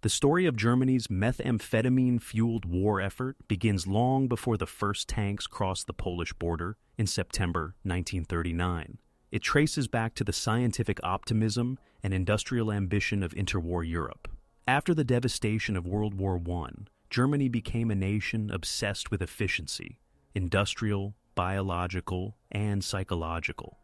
The story of Germany's methamphetamine-fueled war effort begins long before the first tanks crossed the Polish border in September 1939. It traces back to the scientific optimism and industrial ambition of interwar Europe. After the devastation of World War I, Germany became a nation obsessed with efficiency, industrial, biological, and psychological.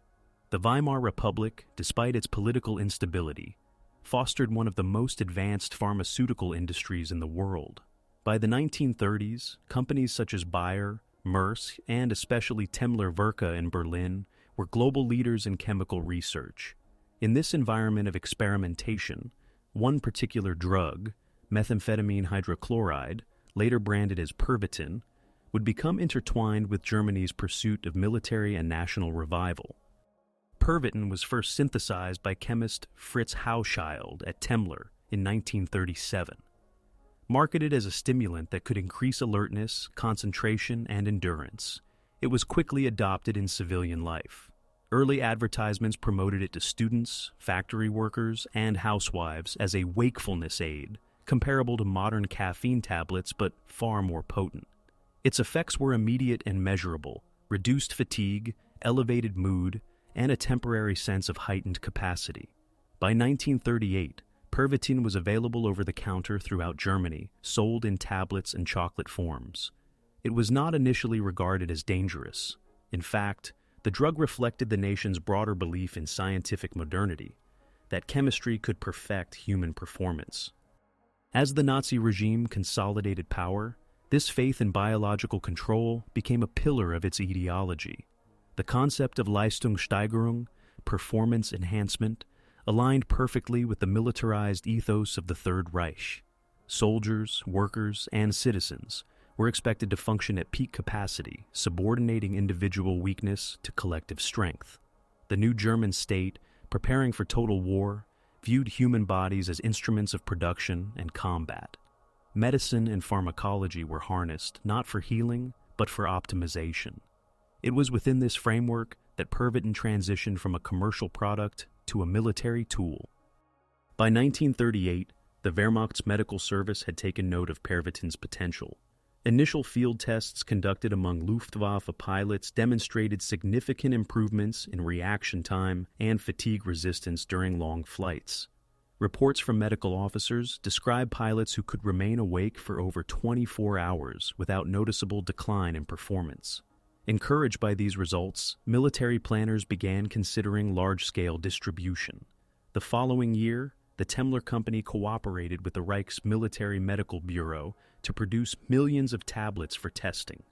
The Weimar Republic, despite its political instability, fostered one of the most advanced pharmaceutical industries in the world. By the 1930s, companies such as Bayer, Maersk, and especially Temmler-Werke in Berlin were global leaders in chemical research. In this environment of experimentation, one particular drug, methamphetamine hydrochloride, later branded as Pervitin, would become intertwined with Germany's pursuit of military and national revival. Pervitin was first synthesized by chemist Fritz Hauschild at Temmler in 1937. Marketed as a stimulant that could increase alertness, concentration, and endurance, it was quickly adopted in civilian life. Early advertisements promoted it to students, factory workers, and housewives as a wakefulness aid, comparable to modern caffeine tablets but far more potent. Its effects were immediate and measurable: reduced fatigue, elevated mood, and a temporary sense of heightened capacity. By 1938, Pervitin was available over the counter throughout Germany, sold in tablets and chocolate forms. It was not initially regarded as dangerous. In fact, the drug reflected the nation's broader belief in scientific modernity, that chemistry could perfect human performance. As the Nazi regime consolidated power, this faith in biological control became a pillar of its ideology. The concept of Leistungssteigerung, performance enhancement, aligned perfectly with the militarized ethos of the Third Reich. Soldiers, workers, and citizens were expected to function at peak capacity, subordinating individual weakness to collective strength. The new German state, preparing for total war, viewed human bodies as instruments of production and combat. Medicine and pharmacology were harnessed not for healing, but for optimization. It was within this framework that Pervitin transitioned from a commercial product to a military tool. By 1938, the Wehrmacht's medical service had taken note of Pervitin's potential. Initial field tests conducted among Luftwaffe pilots demonstrated significant improvements in reaction time and fatigue resistance during long flights. Reports from medical officers describe pilots who could remain awake for over 24 hours without noticeable decline in performance. Encouraged by these results, military planners began considering large-scale distribution. The following year, the Temmler Company cooperated with the Reich's Military Medical Bureau to produce millions of tablets for testing.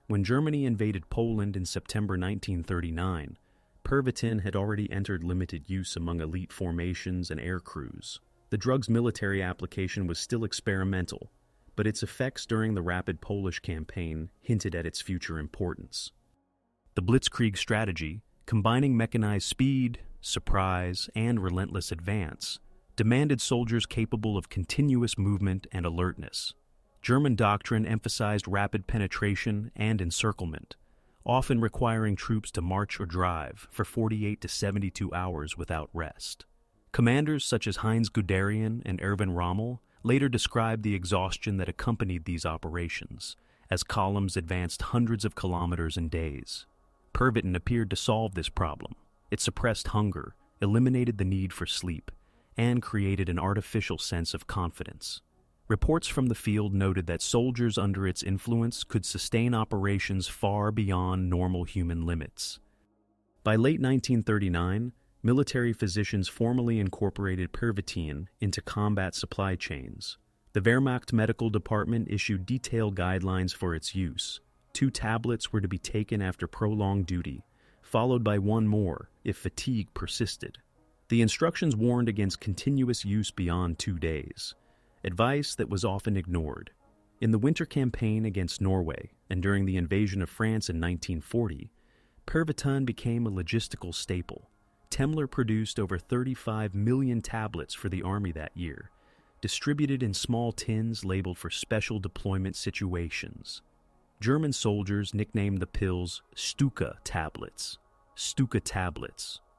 When Germany invaded Poland in September 1939, Pervitin had already entered limited use among elite formations and air crews. The drug's military application was still experimental, but its effects during the rapid Polish campaign hinted at its future importance. The Blitzkrieg strategy, combining mechanized speed, surprise, and relentless advance, demanded soldiers capable of continuous movement and alertness. German doctrine emphasized rapid penetration and encirclement, often requiring troops to march or drive for 48 to 72 hours without rest. Commanders such as Heinz Guderian and Erwin Rommel later described the exhaustion that accompanied these operations, as columns advanced hundreds of kilometers in days. Pervitin appeared to solve this problem. It suppressed hunger, eliminated the need for sleep, and created an artificial sense of confidence. Reports from the field noted that soldiers under its influence could sustain operations far beyond normal human limits. By late 1939, military physicians formally incorporated Pervitin into combat supply chains. The Wehrmacht Medical Department issued detailed guidelines for its use. 2 tablets were to be taken after prolonged duty, followed by 1 more if fatigue persisted. The instructions warned against continuous use beyond 2 days, advice that was often ignored. In the winter campaign against Norway and during the invasion of France in 1940, Pervitin became a logistical staple. Temmler produced over 35 million tablets for the Army that year, distributed in small tins labeled for special deployment situations. German soldiers nicknamed the pills Stuka tablets,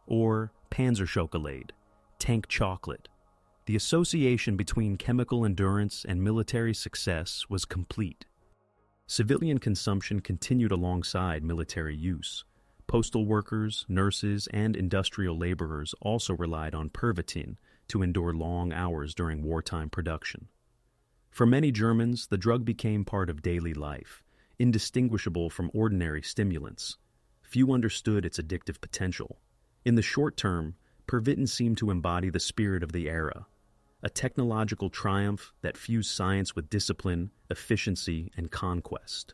or Panzerschokolade, tank chocolate. The association between chemical endurance and military success was complete. Civilian consumption continued alongside military use. Postal workers, nurses, and industrial laborers also relied on Pervitin to endure long hours during wartime production. For many Germans, the drug became part of daily life, indistinguishable from ordinary stimulants. Few understood its addictive potential. In the short term, Pervitin seemed to embody the spirit of the era, a technological triumph that fused science with discipline, efficiency, and conquest.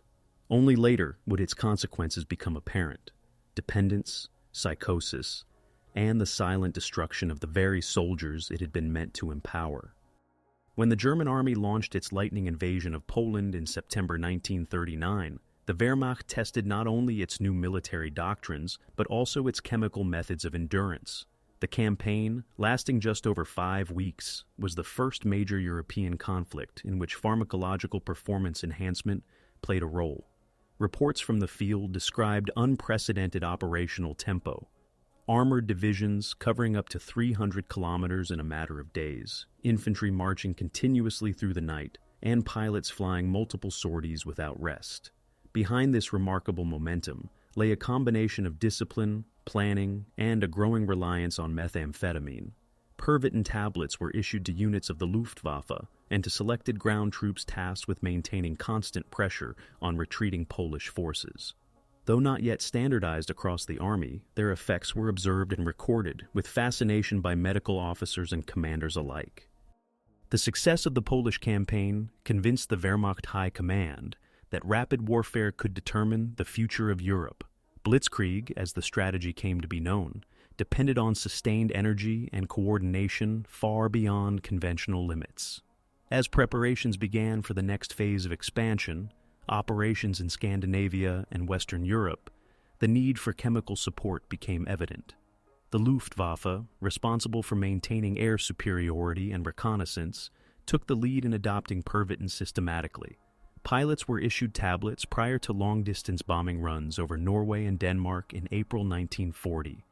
Only later would its consequences become apparent: dependence, psychosis, and the silent destruction of the very soldiers it had been meant to empower. When the German army launched its lightning invasion of Poland in September 1939, the Wehrmacht tested not only its new military doctrines, but also its chemical methods of endurance. The campaign, lasting just over 5 weeks, was the first major European conflict in which pharmacological performance enhancement played a role. Reports from the field described unprecedented operational tempo, armored divisions covering up to 300 kilometers in a matter of days, infantry marching continuously through the night, and pilots flying multiple sorties without rest. Behind this remarkable momentum lay a combination of discipline, planning, and a growing reliance on methamphetamine. Pervitin tablets were issued to units of the Luftwaffe and to selected ground troops tasked with maintaining constant pressure on retreating Polish forces. Though not yet standardized across the army, their effects were observed and recorded with fascination by medical officers and commanders alike. The success of the Polish campaign convinced the Wehrmacht High Command that rapid warfare could determine the future of Europe. Blitzkrieg, as the strategy came to be known, depended on sustained energy and coordination far beyond conventional limits. As preparations began for the next phase of expansion, operations in Scandinavia and Western Europe, the need for chemical support became evident. The Luftwaffe, responsible for maintaining air superiority and reconnaissance, took the lead in adopting Pervitin systematically. Pilots were issued tablets prior to long-distance bombing runs over Norway and Denmark in April 1940.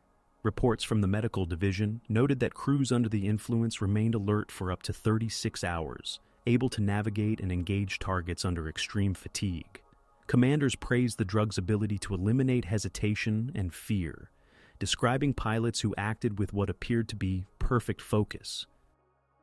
Reports from the medical division noted that crews under the influence remained alert for up to 36 hours, able to navigate and engage targets under extreme fatigue. Commanders praised the drug's ability to eliminate hesitation and fear, describing pilots who acted with what appeared to be perfect focus.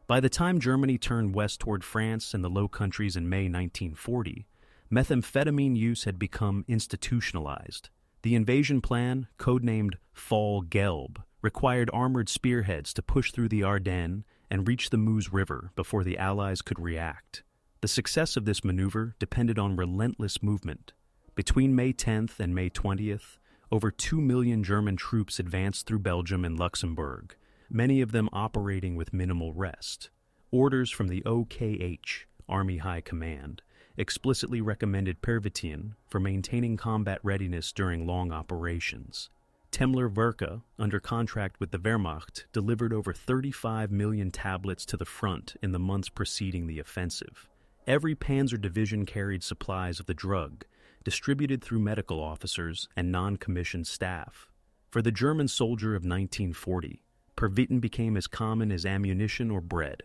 By the time Germany turned west toward France and the Low Countries in May 1940, methamphetamine use had become institutionalized. The invasion plan, codenamed Fall Gelb, required armored spearheads to push through the Ardennes and reach the Meuse River before the Allies could react. The success of this maneuver depended on relentless movement. Between May 10th and May 20th, over 2 million German troops advanced through Belgium and Luxembourg, many of them operating with minimal rest. Orders from the OKH, Army High Command, explicitly recommended Pervitin for maintaining combat readiness during long operations. Temmler-Werke, under contract with the Wehrmacht, delivered over 35 million tablets to the front in the months preceding the offensive. Every panzer division carried supplies of the drug, distributed through medical officers and non-commissioned staff. For the German soldier of 1940, Pervitin became as common as ammunition or bread.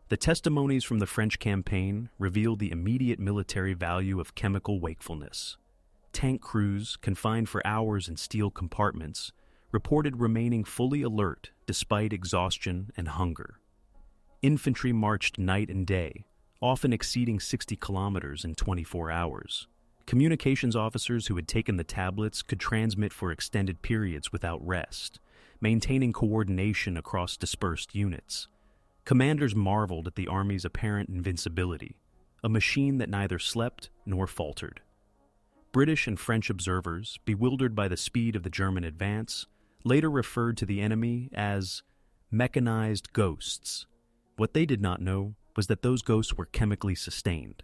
The testimonies from the French campaign revealed the immediate military value of chemical wakefulness. Tank crews, confined for hours in steel compartments, reported remaining fully alert despite exhaustion and hunger. Infantry marched night and day, often exceeding 60 kilometers in 24 hours. Communications officers who had taken the tablets could transmit for extended periods without rest, maintaining coordination across dispersed units. Commanders marveled at the Army's apparent invincibility, a machine that neither slept nor faltered. British and French observers, bewildered by the speed of the German advance, later referred to the enemy as mechanized ghosts. What they did not know was that those ghosts were chemically sustained.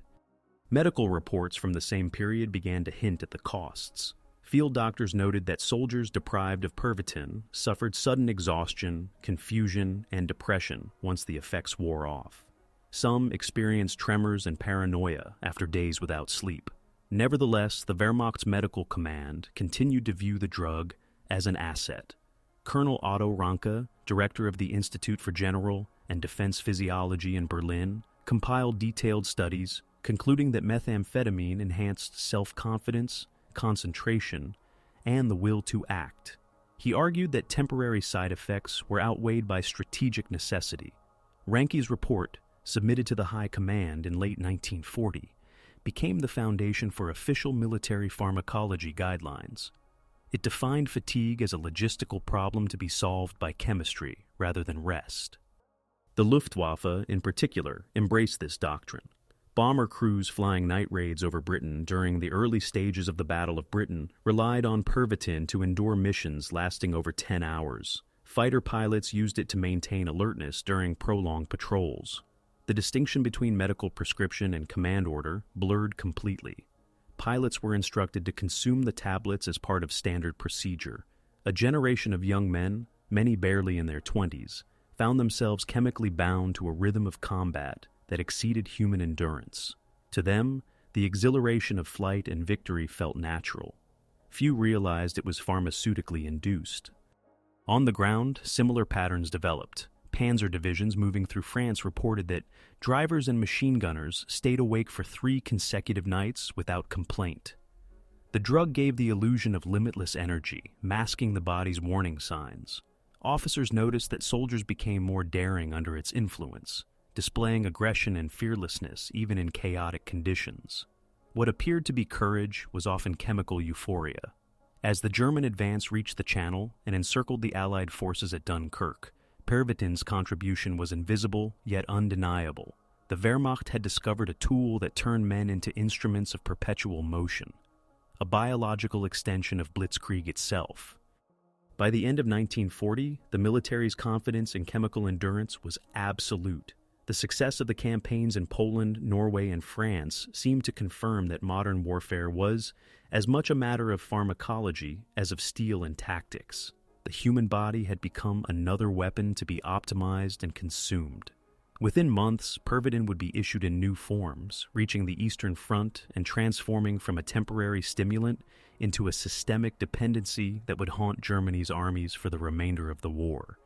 Medical reports from the same period began to hint at the costs. Field doctors noted that soldiers deprived of Pervitin suffered sudden exhaustion, confusion, and depression once the effects wore off. Some experienced tremors and paranoia after days without sleep. Nevertheless, the Wehrmacht's medical command continued to view the drug as an asset. Colonel Otto Ranke, director of the Institute for General and Defense Physiology in Berlin compiled detailed studies concluding that methamphetamine enhanced self-confidence, concentration, and the will to act. He argued that temporary side effects were outweighed by strategic necessity. Ranke's report, submitted to the High Command in late 1940, became the foundation for official military pharmacology guidelines. It defined fatigue as a logistical problem to be solved by chemistry rather than rest. The Luftwaffe, in particular, embraced this doctrine. Bomber crews flying night raids over Britain during the early stages of the Battle of Britain relied on Pervitin to endure missions lasting over 10 hours. Fighter pilots used it to maintain alertness during prolonged patrols. The distinction between medical prescription and command order blurred completely. Pilots were instructed to consume the tablets as part of standard procedure. A generation of young men, many barely in their 20s, found themselves chemically bound to a rhythm of combat that exceeded human endurance. To them, the exhilaration of flight and victory felt natural. Few realized it was pharmaceutically induced. On the ground, similar patterns developed. Panzer divisions moving through France reported that drivers and machine gunners stayed awake for 3 consecutive nights without complaint. The drug gave the illusion of limitless energy, masking the body's warning signs. Officers noticed that soldiers became more daring under its influence, displaying aggression and fearlessness even in chaotic conditions. What appeared to be courage was often chemical euphoria. As the German advance reached the Channel and encircled the Allied forces at Dunkirk, Pervitin's contribution was invisible yet undeniable. The Wehrmacht had discovered a tool that turned men into instruments of perpetual motion, a biological extension of Blitzkrieg itself. By the end of 1940, the military's confidence in chemical endurance was absolute. The success of the campaigns in Poland, Norway, and France seemed to confirm that modern warfare was as much a matter of pharmacology as of steel and tactics. The human body had become another weapon to be optimized and consumed. Within months, Pervitin would be issued in new forms, reaching the Eastern Front and transforming from a temporary stimulant into a systemic dependency that would haunt Germany's armies for the remainder of the war.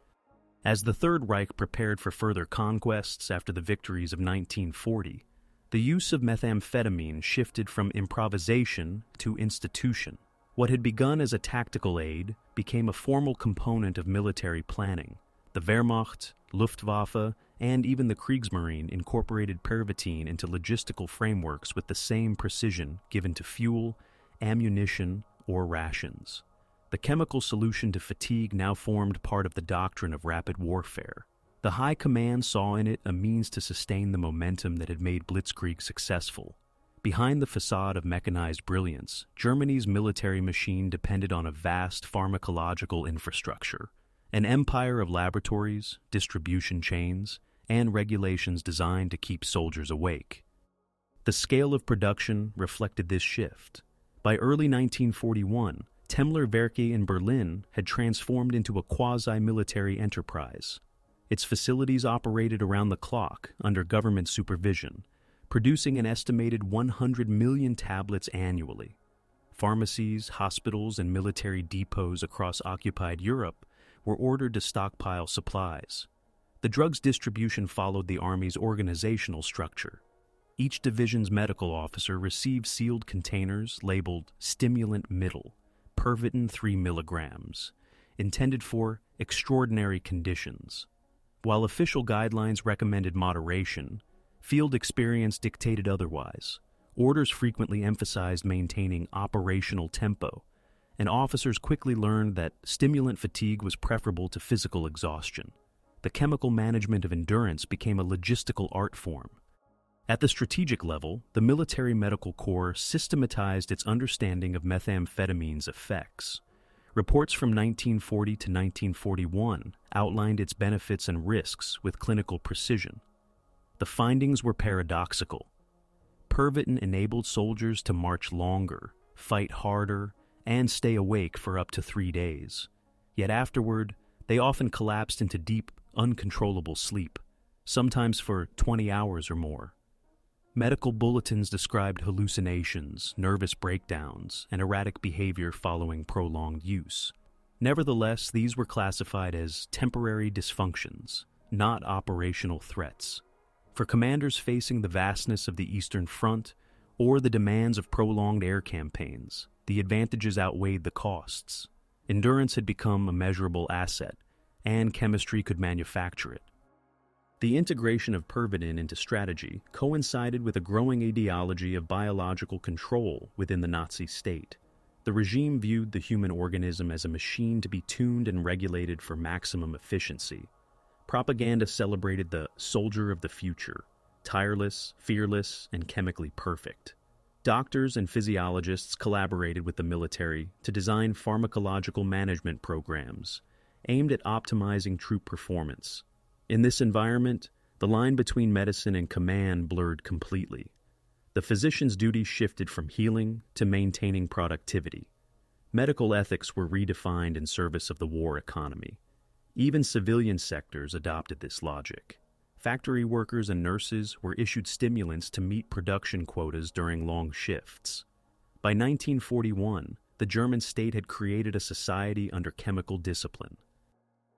As the Third Reich prepared for further conquests after the victories of 1940, the use of methamphetamine shifted from improvisation to institution. What had begun as a tactical aid became a formal component of military planning. The Wehrmacht, Luftwaffe, and even the Kriegsmarine incorporated Pervitin into logistical frameworks with the same precision given to fuel, ammunition, or rations. The chemical solution to fatigue now formed part of the doctrine of rapid warfare. The High Command saw in it a means to sustain the momentum that had made Blitzkrieg successful. Behind the facade of mechanized brilliance, Germany's military machine depended on a vast pharmacological infrastructure, an empire of laboratories, distribution chains, and regulations designed to keep soldiers awake. The scale of production reflected this shift. By early 1941, Temmler-Werke in Berlin had transformed into a quasi-military enterprise. Its facilities operated around the clock under government supervision, producing an estimated 100 million tablets annually. Pharmacies, hospitals, and military depots across occupied Europe were ordered to stockpile supplies. The drug's distribution followed the Army's organizational structure. Each division's medical officer received sealed containers labeled Stimulant Middle, Pervitin 3 milligrams, intended for extraordinary conditions. While official guidelines recommended moderation, field experience dictated otherwise. Orders frequently emphasized maintaining operational tempo, and officers quickly learned that stimulant fatigue was preferable to physical exhaustion. The chemical management of endurance became a logistical art form. At the strategic level, the Military Medical Corps systematized its understanding of methamphetamine's effects. Reports from 1940 to 1941 outlined its benefits and risks with clinical precision. The findings were paradoxical. Pervitin enabled soldiers to march longer, fight harder, and stay awake for up to 3 days. Yet afterward, they often collapsed into deep, uncontrollable sleep, sometimes for 20 hours or more. Medical bulletins described hallucinations, nervous breakdowns, and erratic behavior following prolonged use. Nevertheless, these were classified as temporary dysfunctions, not operational threats. For commanders facing the vastness of the Eastern Front or the demands of prolonged air campaigns, the advantages outweighed the costs. Endurance had become a measurable asset, and chemistry could manufacture it. The integration of Pervitin into strategy coincided with a growing ideology of biological control within the Nazi state. The regime viewed the human organism as a machine to be tuned and regulated for maximum efficiency. Propaganda celebrated the soldier of the future, tireless, fearless, and chemically perfect. Doctors and physiologists collaborated with the military to design pharmacological management programs aimed at optimizing troop performance. In this environment, the line between medicine and command blurred completely. The physician's duties shifted from healing to maintaining productivity. Medical ethics were redefined in service of the war economy. Even civilian sectors adopted this logic. Factory workers and nurses were issued stimulants to meet production quotas during long shifts. By 1941, the German state had created a society under chemical discipline.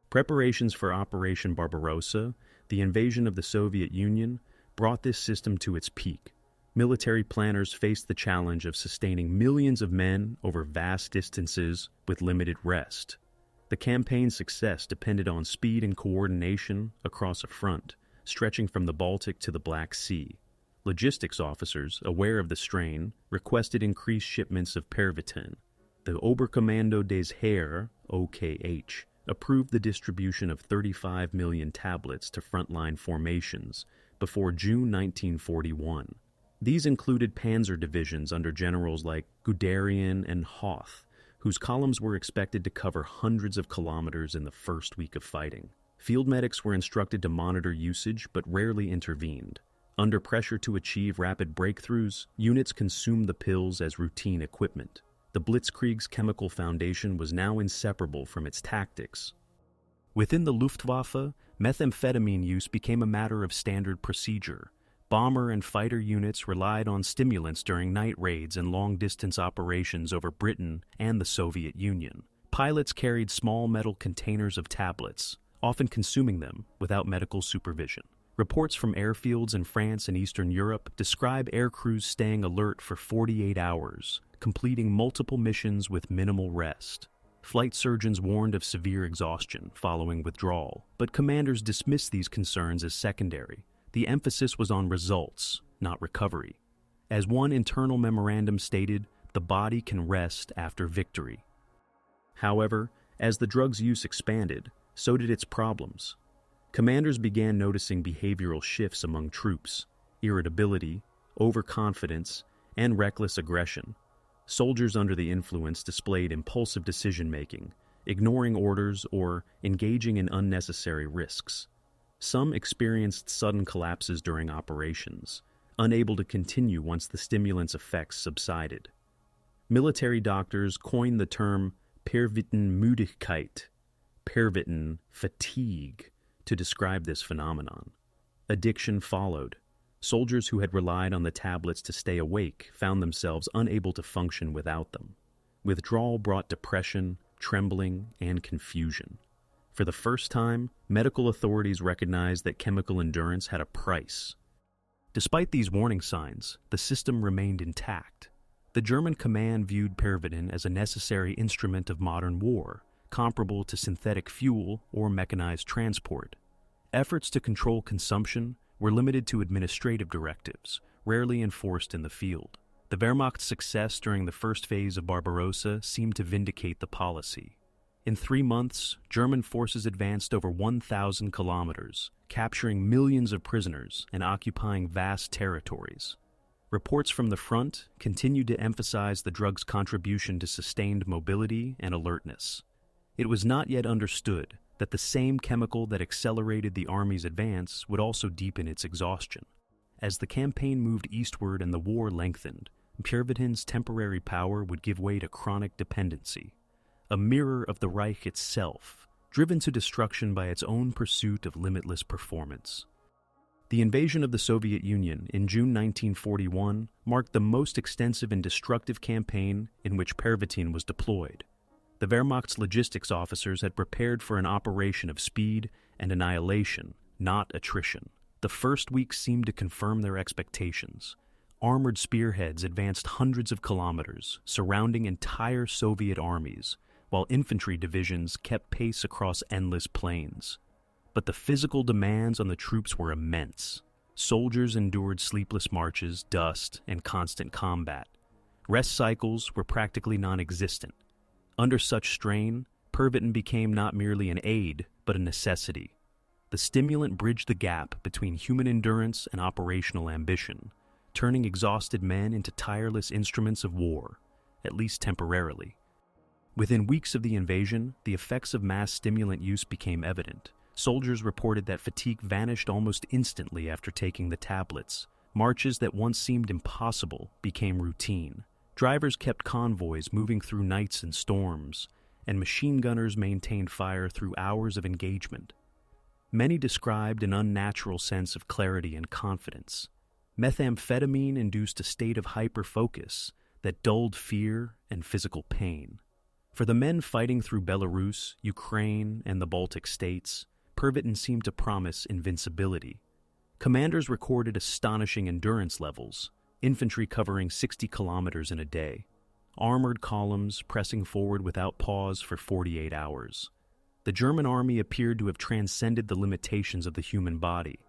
Preparations for Operation Barbarossa, the invasion of the Soviet Union, brought this system to its peak. Military planners faced the challenge of sustaining millions of men over vast distances with limited rest. The campaign's success depended on speed and coordination across a front, stretching from the Baltic to the Black Sea. Logistics officers, aware of the strain, requested increased shipments of Pervitin. The Oberkommando des Heer, OKH, approved the distribution of 35 million tablets to frontline formations before June 1941. These included panzer divisions under generals like Guderian and Hoth, whose columns were expected to cover hundreds of kilometers in the first week of fighting. Field medics were instructed to monitor usage but rarely intervened. Under pressure to achieve rapid breakthroughs, units consumed the pills as routine equipment. The Blitzkrieg's chemical foundation was now inseparable from its tactics. Within the Luftwaffe, methamphetamine use became a matter of standard procedure. Bomber and fighter units relied on stimulants during night raids and long-distance operations over Britain and the Soviet Union. Pilots carried small metal containers of tablets, often consuming them without medical supervision. Reports from airfields in France and Eastern Europe describe air crews staying alert for 48 hours, completing multiple missions with minimal rest. Flight surgeons warned of severe exhaustion following withdrawal, but commanders dismissed these concerns as secondary. The emphasis was on results, not recovery. As one internal memorandum stated, the body can rest after victory. However, as the drug's use expanded, so did its problems. Commanders began noticing behavioral shifts among troops: irritability, overconfidence, and reckless aggression. Soldiers under the influence displayed impulsive decision-making, ignoring orders or engaging in unnecessary risks. Some experienced sudden collapses during operations, unable to continue once the stimulant's effects subsided. Military doctors coined the term Pervitin-Müdigkeit, Pervitin fatigue, to describe this phenomenon. Addiction followed. Soldiers who had relied on the tablets to stay awake found themselves unable to function without them. Withdrawal brought depression, trembling, and confusion. For the first time, medical authorities recognized that chemical endurance had a price. Despite these warning signs, the system remained intact. The German command viewed Pervitin as a necessary instrument of modern war, comparable to synthetic fuel or mechanized transport. Efforts to control consumption were limited to administrative directives, rarely enforced in the field. The Wehrmacht's success during the first phase of Barbarossa seemed to vindicate the policy. In 3 months, German forces advanced over 1,000 kilometers, capturing millions of prisoners and occupying vast territories. Reports from the front continued to emphasize the drug's contribution to sustained mobility and alertness. It was not yet understood that the same chemical that accelerated the army's advance would also deepen its exhaustion. As the campaign moved eastward and the war lengthened, Pervitin's temporary power would give way to chronic dependency, a mirror of the Reich itself, driven to destruction by its own pursuit of limitless performance. The invasion of the Soviet Union in June 1941 marked the most extensive and destructive campaign in which Pervitin was deployed. The Wehrmacht's logistics officers had prepared for an operation of speed and annihilation, not attrition. The first week seemed to confirm their expectations. Armored spearheads advanced hundreds of kilometers, surrounding entire Soviet armies, while infantry divisions kept pace across endless plains. But the physical demands on the troops were immense. Soldiers endured sleepless marches, dust, and constant combat. Rest cycles were practically non-existent. Under such strain, Pervitin became not merely an aid, but a necessity. The stimulant bridged the gap between human endurance and operational ambition, turning exhausted men into tireless instruments of war, at least temporarily. Within weeks of the invasion, the effects of mass stimulant use became evident. Soldiers reported that fatigue vanished almost instantly after taking the tablets. Marches that once seemed impossible became routine. Drivers kept convoys moving through nights and storms, and machine gunners maintained fire through hours of engagement. Many described an unnatural sense of clarity and confidence. Methamphetamine induced a state of hyper-focus that dulled fear and physical pain. For the men fighting through Belarus, Ukraine, and the Baltic states, Pervitin seemed to promise invincibility. Commanders recorded astonishing endurance levels, infantry covering 60 kilometers in a day, armored columns pressing forward without pause for 48 hours. The German army appeared to have transcended the limitations of the human body.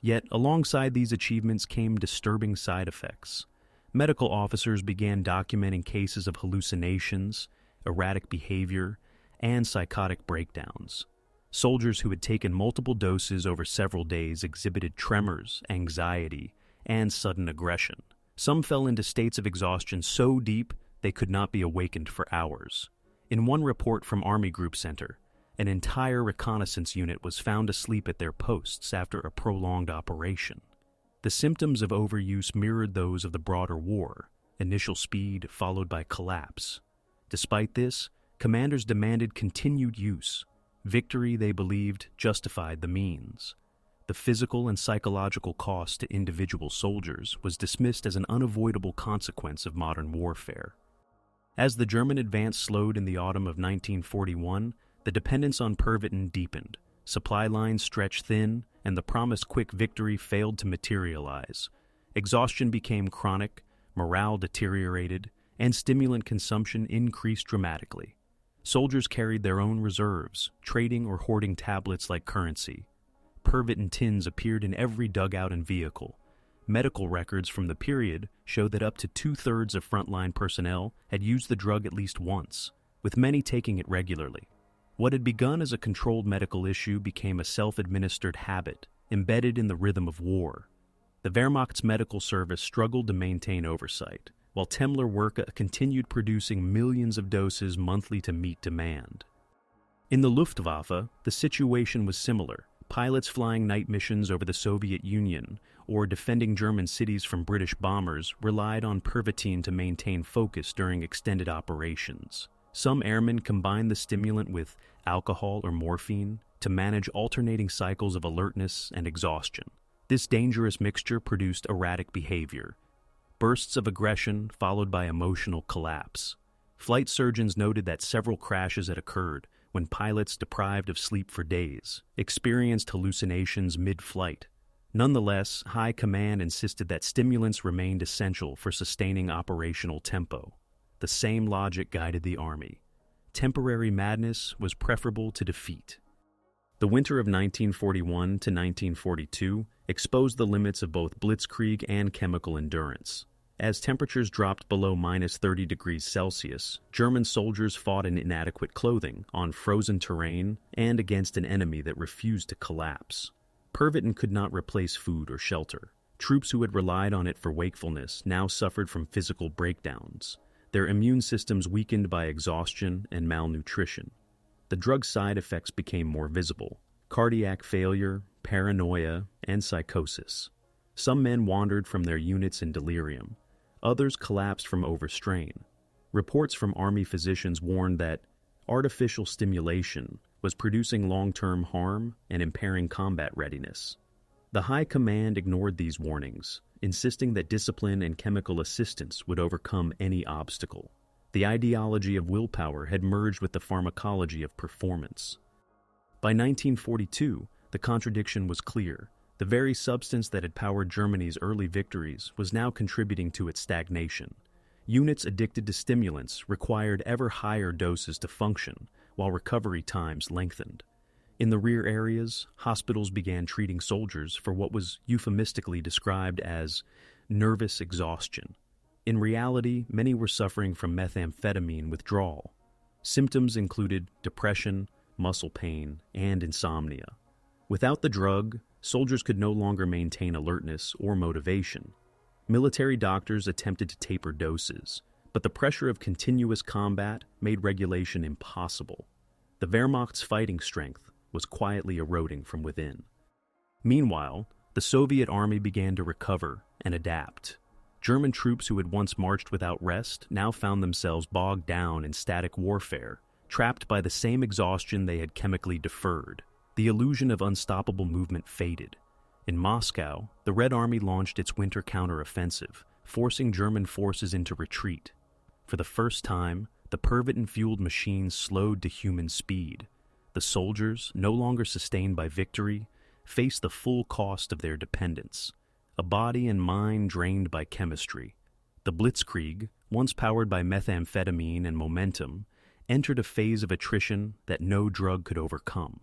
Yet, alongside these achievements came disturbing side effects. Medical officers began documenting cases of hallucinations, erratic behavior, and psychotic breakdowns. Soldiers who had taken multiple doses over several days exhibited tremors, anxiety, and sudden aggression. Some fell into states of exhaustion so deep they could not be awakened for hours. In one report from Army Group Center, an entire reconnaissance unit was found asleep at their posts after a prolonged operation. The symptoms of overuse mirrored those of the broader war, initial speed followed by collapse. Despite this, commanders demanded continued use. Victory, they believed, justified the means. The physical and psychological cost to individual soldiers was dismissed as an unavoidable consequence of modern warfare. As the German advance slowed in the autumn of 1941, the dependence on Pervitin deepened. Supply lines stretched thin, and the promised quick victory failed to materialize. Exhaustion became chronic, morale deteriorated, and stimulant consumption increased dramatically. Soldiers carried their own reserves, trading or hoarding tablets like currency. Pervitin tins appeared in every dugout and vehicle. Medical records from the period show that up to 2/3 of frontline personnel had used the drug at least once, with many taking it regularly. What had begun as a controlled medical issue became a self-administered habit, embedded in the rhythm of war. The Wehrmacht's medical service struggled to maintain oversight, while Temmler-Werke continued producing millions of doses monthly to meet demand. In the Luftwaffe, the situation was similar. Pilots flying night missions over the Soviet Union or defending German cities from British bombers relied on Pervitin to maintain focus during extended operations. Some airmen combined the stimulant with alcohol or morphine to manage alternating cycles of alertness and exhaustion. This dangerous mixture produced erratic behavior, bursts of aggression followed by emotional collapse. Flight surgeons noted that several crashes had occurred when pilots, deprived of sleep for days, experienced hallucinations mid-flight. Nonetheless, high command insisted that stimulants remained essential for sustaining operational tempo. The same logic guided the Army. Temporary madness was preferable to defeat. The winter of 1941 to 1942 exposed the limits of both blitzkrieg and chemical endurance. As temperatures dropped below -30 degrees Celsius, German soldiers fought in inadequate clothing, on frozen terrain, and against an enemy that refused to collapse. Pervitin could not replace food or shelter. Troops who had relied on it for wakefulness now suffered from physical breakdowns, their immune systems weakened by exhaustion and malnutrition. The drug's side effects became more visible: cardiac failure, paranoia, and psychosis. Some men wandered from their units in delirium. Others collapsed from overstrain. Reports from Army physicians warned that artificial stimulation was producing long-term harm and impairing combat readiness. The high command ignored these warnings, insisting that discipline and chemical assistance would overcome any obstacle. The ideology of willpower had merged with the pharmacology of performance. By 1942, the contradiction was clear. The very substance that had powered Germany's early victories was now contributing to its stagnation. Units addicted to stimulants required ever higher doses to function, while recovery times lengthened. In the rear areas, hospitals began treating soldiers for what was euphemistically described as nervous exhaustion. In reality, many were suffering from methamphetamine withdrawal. Symptoms included depression, muscle pain, and insomnia. Without the drug, soldiers could no longer maintain alertness or motivation. Military doctors attempted to taper doses, but the pressure of continuous combat made regulation impossible. The Wehrmacht's fighting strength was quietly eroding from within. Meanwhile, the Soviet army began to recover and adapt. German troops who had once marched without rest now found themselves bogged down in static warfare, trapped by the same exhaustion they had chemically deferred. The illusion of unstoppable movement faded. In Moscow, the Red Army launched its winter counteroffensive, forcing German forces into retreat. For the first time, the Pervitin-fueled machines slowed to human speed. The soldiers, no longer sustained by victory, faced the full cost of their dependence. A body and mind drained by chemistry. The Blitzkrieg, once powered by methamphetamine and momentum, entered a phase of attrition that no drug could overcome.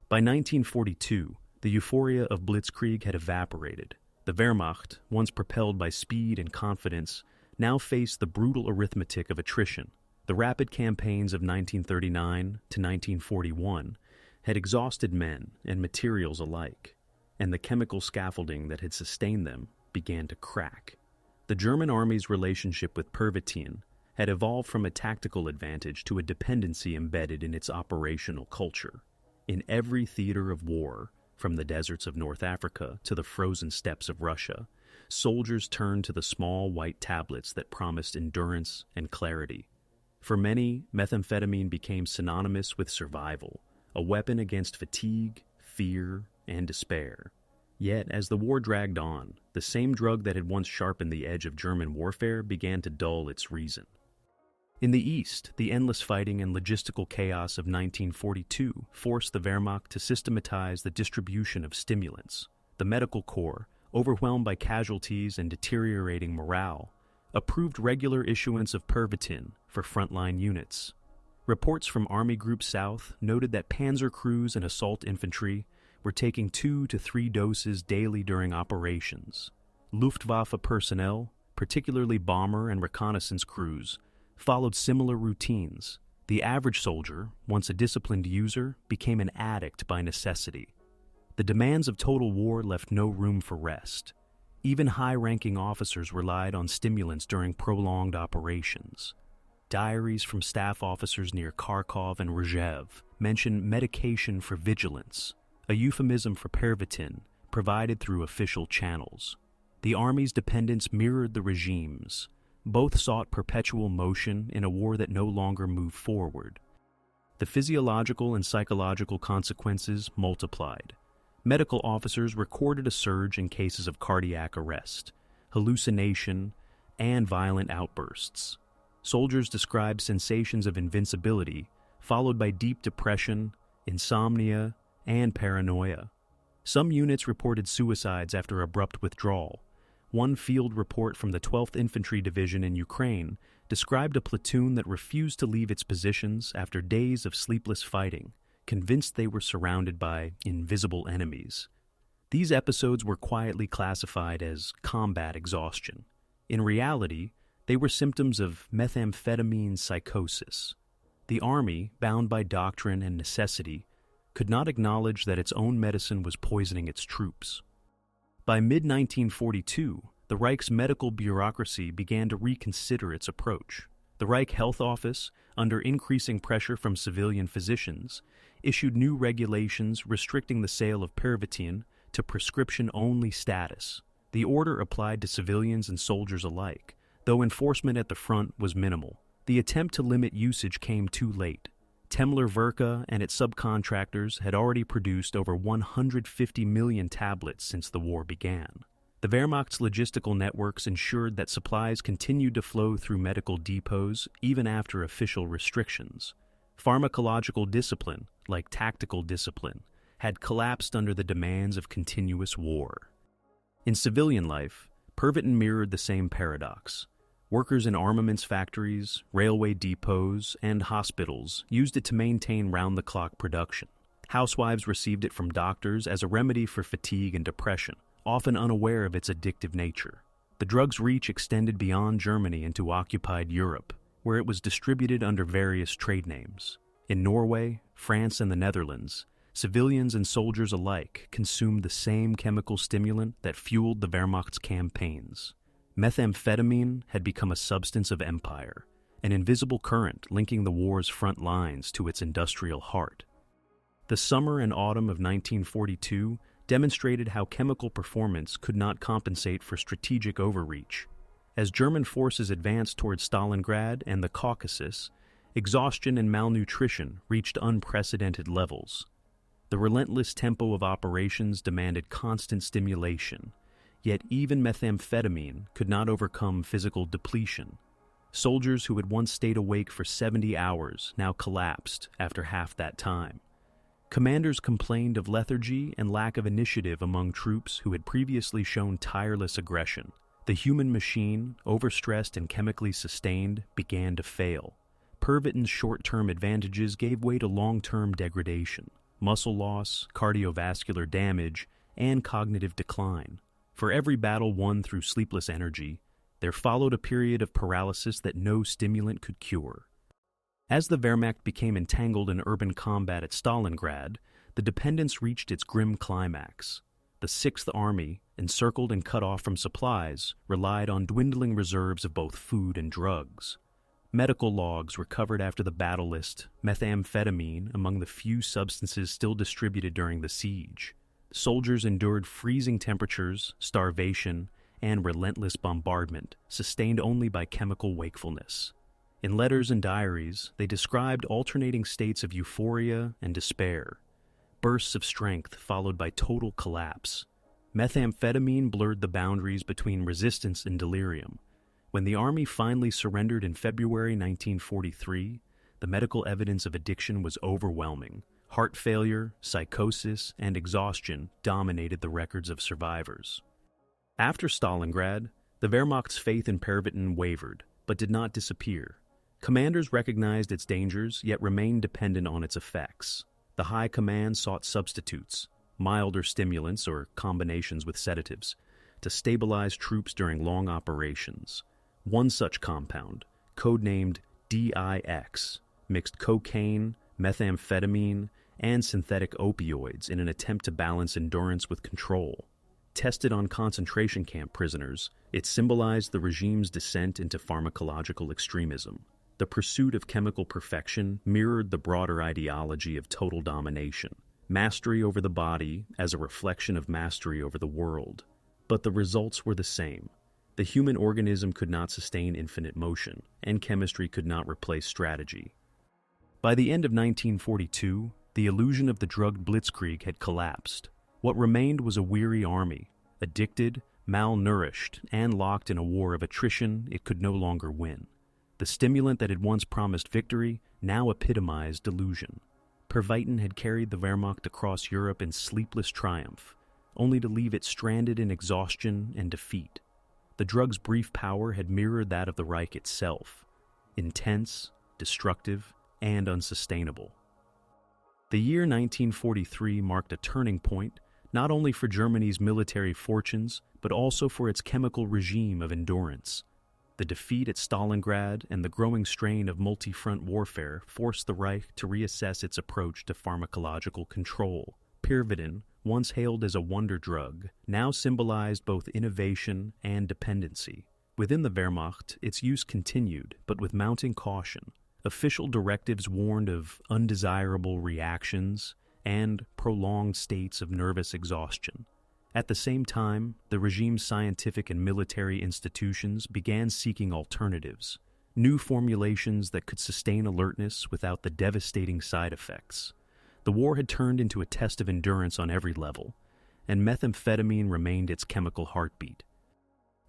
By 1942, the euphoria of Blitzkrieg had evaporated. The Wehrmacht, once propelled by speed and confidence, now faced the brutal arithmetic of attrition. The rapid campaigns of 1939 to 1941 had exhausted men and materials alike, and the chemical scaffolding that had sustained them began to crack. The German army's relationship with Pervitin had evolved from a tactical advantage to a dependency embedded in its operational culture. In every theater of war, from the deserts of North Africa to the frozen steppes of Russia, soldiers turned to the small white tablets that promised endurance and clarity. For many, methamphetamine became synonymous with survival, a weapon against fatigue, fear, and despair. Yet, as the war dragged on, the same drug that had once sharpened the edge of German warfare began to dull its reason. In the East, the endless fighting and logistical chaos of 1942 forced the Wehrmacht to systematize the distribution of stimulants. The medical corps, overwhelmed by casualties and deteriorating morale, approved regular issuance of Pervitin for frontline units. Reports from Army Group South noted that panzer crews and assault infantry were taking 2 to 3 doses daily during operations. Luftwaffe personnel, particularly bomber and reconnaissance crews, followed similar routines. The average soldier, once a disciplined user, became an addict by necessity. The demands of total war left no room for rest. Even high-ranking officers relied on stimulants during prolonged operations. Diaries from staff officers near Kharkov and Rzhev mention medication for vigilance, a euphemism for Pervitin provided through official channels. The army's dependence mirrored the regime's. Both sought perpetual motion in a war that no longer moved forward. The physiological and psychological consequences multiplied. Medical officers recorded a surge in cases of cardiac arrest, hallucination, and violent outbursts. Soldiers described sensations of invincibility, followed by deep depression, insomnia, and paranoia. Some units reported suicides after abrupt withdrawal. One field report from the 12th Infantry Division in Ukraine described a platoon that refused to leave its positions after days of sleepless fighting, convinced they were surrounded by invisible enemies. These episodes were quietly classified as combat exhaustion. In reality, they were symptoms of methamphetamine psychosis. The Army, bound by doctrine and necessity, could not acknowledge that its own medicine was poisoning its troops. By mid-1942, the Reich's medical bureaucracy began to reconsider its approach. The Reich Health Office, under increasing pressure from civilian physicians, issued new regulations restricting the sale of Pervitin to prescription-only status. The order applied to civilians and soldiers alike, though enforcement at the front was minimal. The attempt to limit usage came too late. Temmler-Verka and its subcontractors had already produced over 150 million tablets since the war began. The Wehrmacht's logistical networks ensured that supplies continued to flow through medical depots even after official restrictions. Pharmacological discipline, like tactical discipline, had collapsed under the demands of continuous war. In civilian life, Pervitin mirrored the same paradox. Workers in armaments factories, railway depots, and hospitals used it to maintain round-the-clock production. Housewives received it from doctors as a remedy for fatigue and depression, often unaware of its addictive nature. The drug's reach extended beyond Germany into occupied Europe, where it was distributed under various trade names. In Norway, France, and the Netherlands, civilians and soldiers alike consumed the same chemical stimulant that fueled the Wehrmacht's campaigns. Methamphetamine had become a substance of empire, an invisible current linking the war's front lines to its industrial heart. The summer and autumn of 1942 demonstrated how chemical performance could not compensate for strategic overreach. As German forces advanced toward Stalingrad and the Caucasus, exhaustion and malnutrition reached unprecedented levels. The relentless tempo of operations demanded constant stimulation, yet even methamphetamine could not overcome physical depletion. Soldiers who had once stayed awake for 70 hours now collapsed after half that time. Commanders complained of lethargy and lack of initiative among troops who had previously shown tireless aggression. The human machine, overstressed and chemically sustained, began to fail. Pervitin's short-term advantages gave way to long-term degradation, muscle loss, cardiovascular damage, and cognitive decline. For every battle won through sleepless energy, there followed a period of paralysis that no stimulant could cure. As the Wehrmacht became entangled in urban combat at Stalingrad, the dependence reached its grim climax. The Sixth Army, encircled and cut off from supplies, relied on dwindling reserves of both food and drugs. Medical logs recovered after the battle list methamphetamine among the few substances still distributed during the siege. Soldiers endured freezing temperatures, starvation, and relentless bombardment, sustained only by chemical wakefulness. In letters and diaries, they described alternating states of euphoria and despair, bursts of strength followed by total collapse. Methamphetamine blurred the boundaries between resistance and delirium. When the army finally surrendered in February 1943, the medical evidence of addiction was overwhelming. Heart failure, psychosis, and exhaustion dominated the records of survivors. After Stalingrad, the Wehrmacht's faith in Pervitin wavered, but did not disappear. Commanders recognized its dangers, yet remained dependent on its effects. The high command sought substitutes, milder stimulants or combinations with sedatives, to stabilize troops during long operations. One such compound, codenamed DIX, mixed cocaine, methamphetamine, and synthetic opioids in an attempt to balance endurance with control. Tested on concentration camp prisoners, it symbolized the regime's descent into pharmacological extremism. The pursuit of chemical perfection mirrored the broader ideology of total domination, mastery over the body as a reflection of mastery over the world. But the results were the same. The human organism could not sustain infinite motion, and chemistry could not replace strategy. By the end of 1942, the illusion of the drug Blitzkrieg had collapsed. What remained was a weary army, addicted, malnourished, and locked in a war of attrition it could no longer win. The stimulant that had once promised victory now epitomized delusion. Pervitin had carried the Wehrmacht across Europe in sleepless triumph, only to leave it stranded in exhaustion and defeat. The drug's brief power had mirrored that of the Reich itself, intense, destructive, and unsustainable. The year 1943 marked a turning point not only for Germany's military fortunes, but also for its chemical regime of endurance. The defeat at Stalingrad and the growing strain of multi-front warfare forced the Reich to reassess its approach to pharmacological control. Pervitin, once hailed as a wonder drug, now symbolized both innovation and dependency. Within the Wehrmacht, its use continued, but with mounting caution. Official directives warned of undesirable reactions and prolonged states of nervous exhaustion. At the same time, the regime's scientific and military institutions began seeking alternatives, new formulations that could sustain alertness without the devastating side effects. The war had turned into a test of endurance on every level, and methamphetamine remained its chemical heartbeat.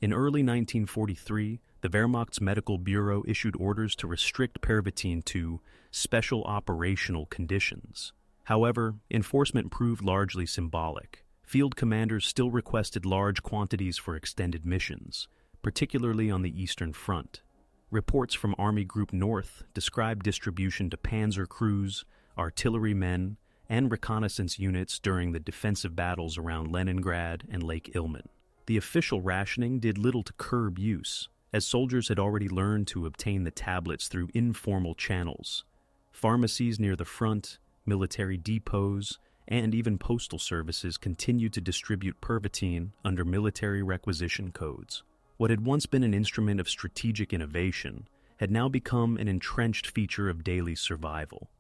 In early 1943, the Wehrmacht's Medical Bureau issued orders to restrict Pervitin to special operational conditions. However, enforcement proved largely symbolic. Field commanders still requested large quantities for extended missions, particularly on the Eastern Front. Reports from Army Group North describe distribution to panzer crews, artillerymen, and reconnaissance units during the defensive battles around Leningrad and Lake Ilmen. The official rationing did little to curb use, as soldiers had already learned to obtain the tablets through informal channels. Pharmacies near the front, military depots, and even postal services continued to distribute Pervitin under military requisition codes. What had once been an instrument of strategic innovation had now become an entrenched feature of daily survival.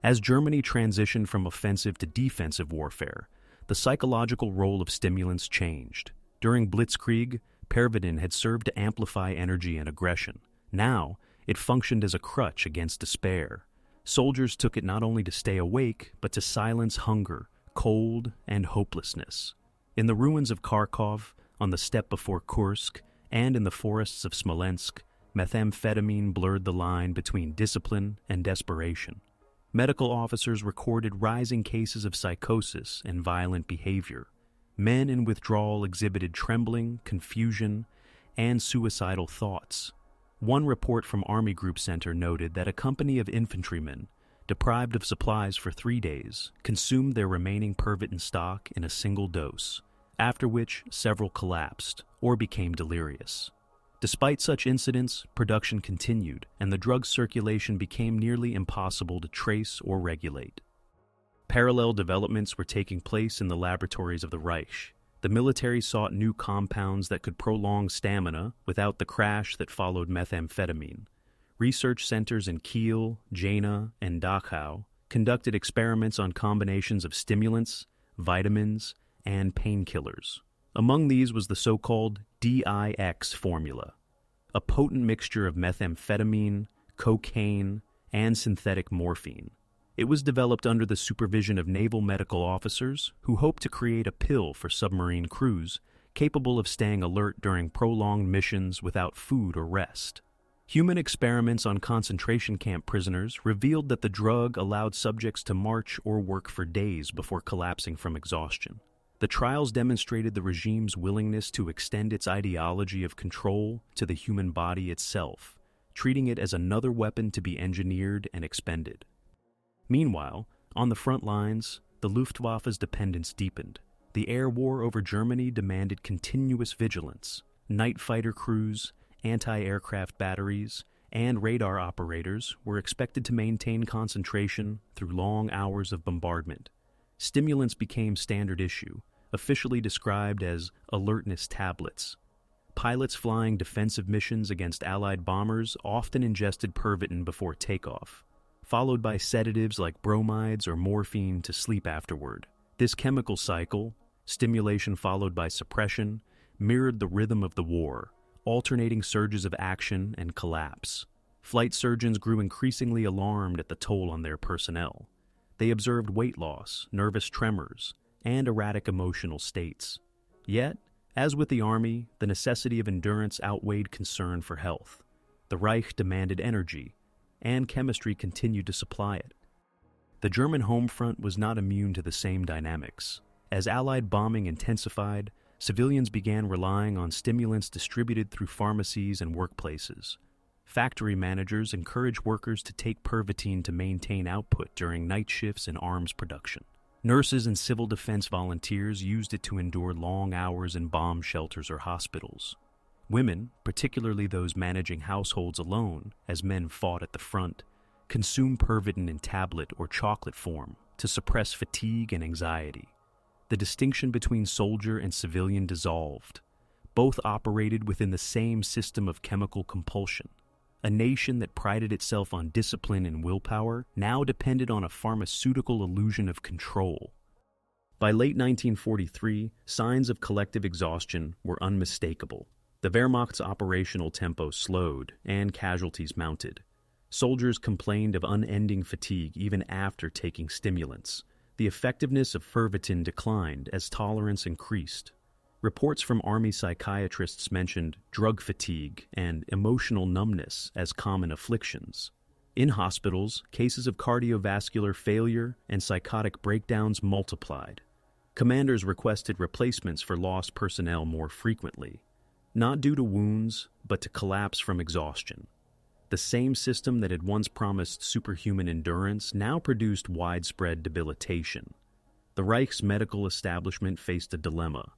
As Germany transitioned from offensive to defensive warfare, the psychological role of stimulants changed. During Blitzkrieg, Pervitin had served to amplify energy and aggression. Now, it functioned as a crutch against despair. Soldiers took it not only to stay awake, but to silence hunger, cold, and hopelessness. In the ruins of Kharkov, on the steppe before Kursk, and in the forests of Smolensk, methamphetamine blurred the line between discipline and desperation. Medical officers recorded rising cases of psychosis and violent behavior. Men in withdrawal exhibited trembling, confusion, and suicidal thoughts. One report from Army Group Center noted that a company of infantrymen, deprived of supplies for 3 days, consumed their remaining Pervitin stock in a single dose, after which several collapsed or became delirious. Despite such incidents, production continued, and the drug's circulation became nearly impossible to trace or regulate. Parallel developments were taking place in the laboratories of the Reich. The military sought new compounds that could prolong stamina without the crash that followed methamphetamine. Research centers in Kiel, Jena, and Dachau conducted experiments on combinations of stimulants, vitamins, and painkillers. Among these was the so-called DIX formula, a potent mixture of methamphetamine, cocaine, and synthetic morphine. It was developed under the supervision of naval medical officers who hoped to create a pill for submarine crews capable of staying alert during prolonged missions without food or rest. Human experiments on concentration camp prisoners revealed that the drug allowed subjects to march or work for days before collapsing from exhaustion. The trials demonstrated the regime's willingness to extend its ideology of control to the human body itself, treating it as another weapon to be engineered and expended. Meanwhile, on the front lines, the Luftwaffe's dependence deepened. The air war over Germany demanded continuous vigilance. Night fighter crews, anti-aircraft batteries, and radar operators were expected to maintain concentration through long hours of bombardment. Stimulants became standard issue, officially described as alertness tablets. Pilots flying defensive missions against Allied bombers often ingested Pervitin before takeoff, followed by sedatives like bromides or morphine to sleep afterward. This chemical cycle, stimulation followed by suppression, mirrored the rhythm of the war, alternating surges of action and collapse. Flight surgeons grew increasingly alarmed at the toll on their personnel. They observed weight loss, nervous tremors, and erratic emotional states. Yet, as with the Army, the necessity of endurance outweighed concern for health. The Reich demanded energy, and chemistry continued to supply it. The German home front was not immune to the same dynamics. As Allied bombing intensified, civilians began relying on stimulants distributed through pharmacies and workplaces. Factory managers encouraged workers to take Pervitin to maintain output during night shifts in arms production. Nurses and civil defense volunteers used it to endure long hours in bomb shelters or hospitals. Women, particularly those managing households alone as men fought at the front, consumed Pervitin in tablet or chocolate form to suppress fatigue and anxiety. The distinction between soldier and civilian dissolved. Both operated within the same system of chemical compulsion. A nation that prided itself on discipline and willpower now depended on a pharmaceutical illusion of control. By late 1943, signs of collective exhaustion were unmistakable. The Wehrmacht's operational tempo slowed, and casualties mounted. Soldiers complained of unending fatigue even after taking stimulants. The effectiveness of Pervitin declined as tolerance increased. Reports from Army psychiatrists mentioned drug fatigue and emotional numbness as common afflictions. In hospitals, cases of cardiovascular failure and psychotic breakdowns multiplied. Commanders requested replacements for lost personnel more frequently, not due to wounds, but to collapse from exhaustion. The same system that had once promised superhuman endurance now produced widespread debilitation. The Reich's medical establishment faced a dilemma: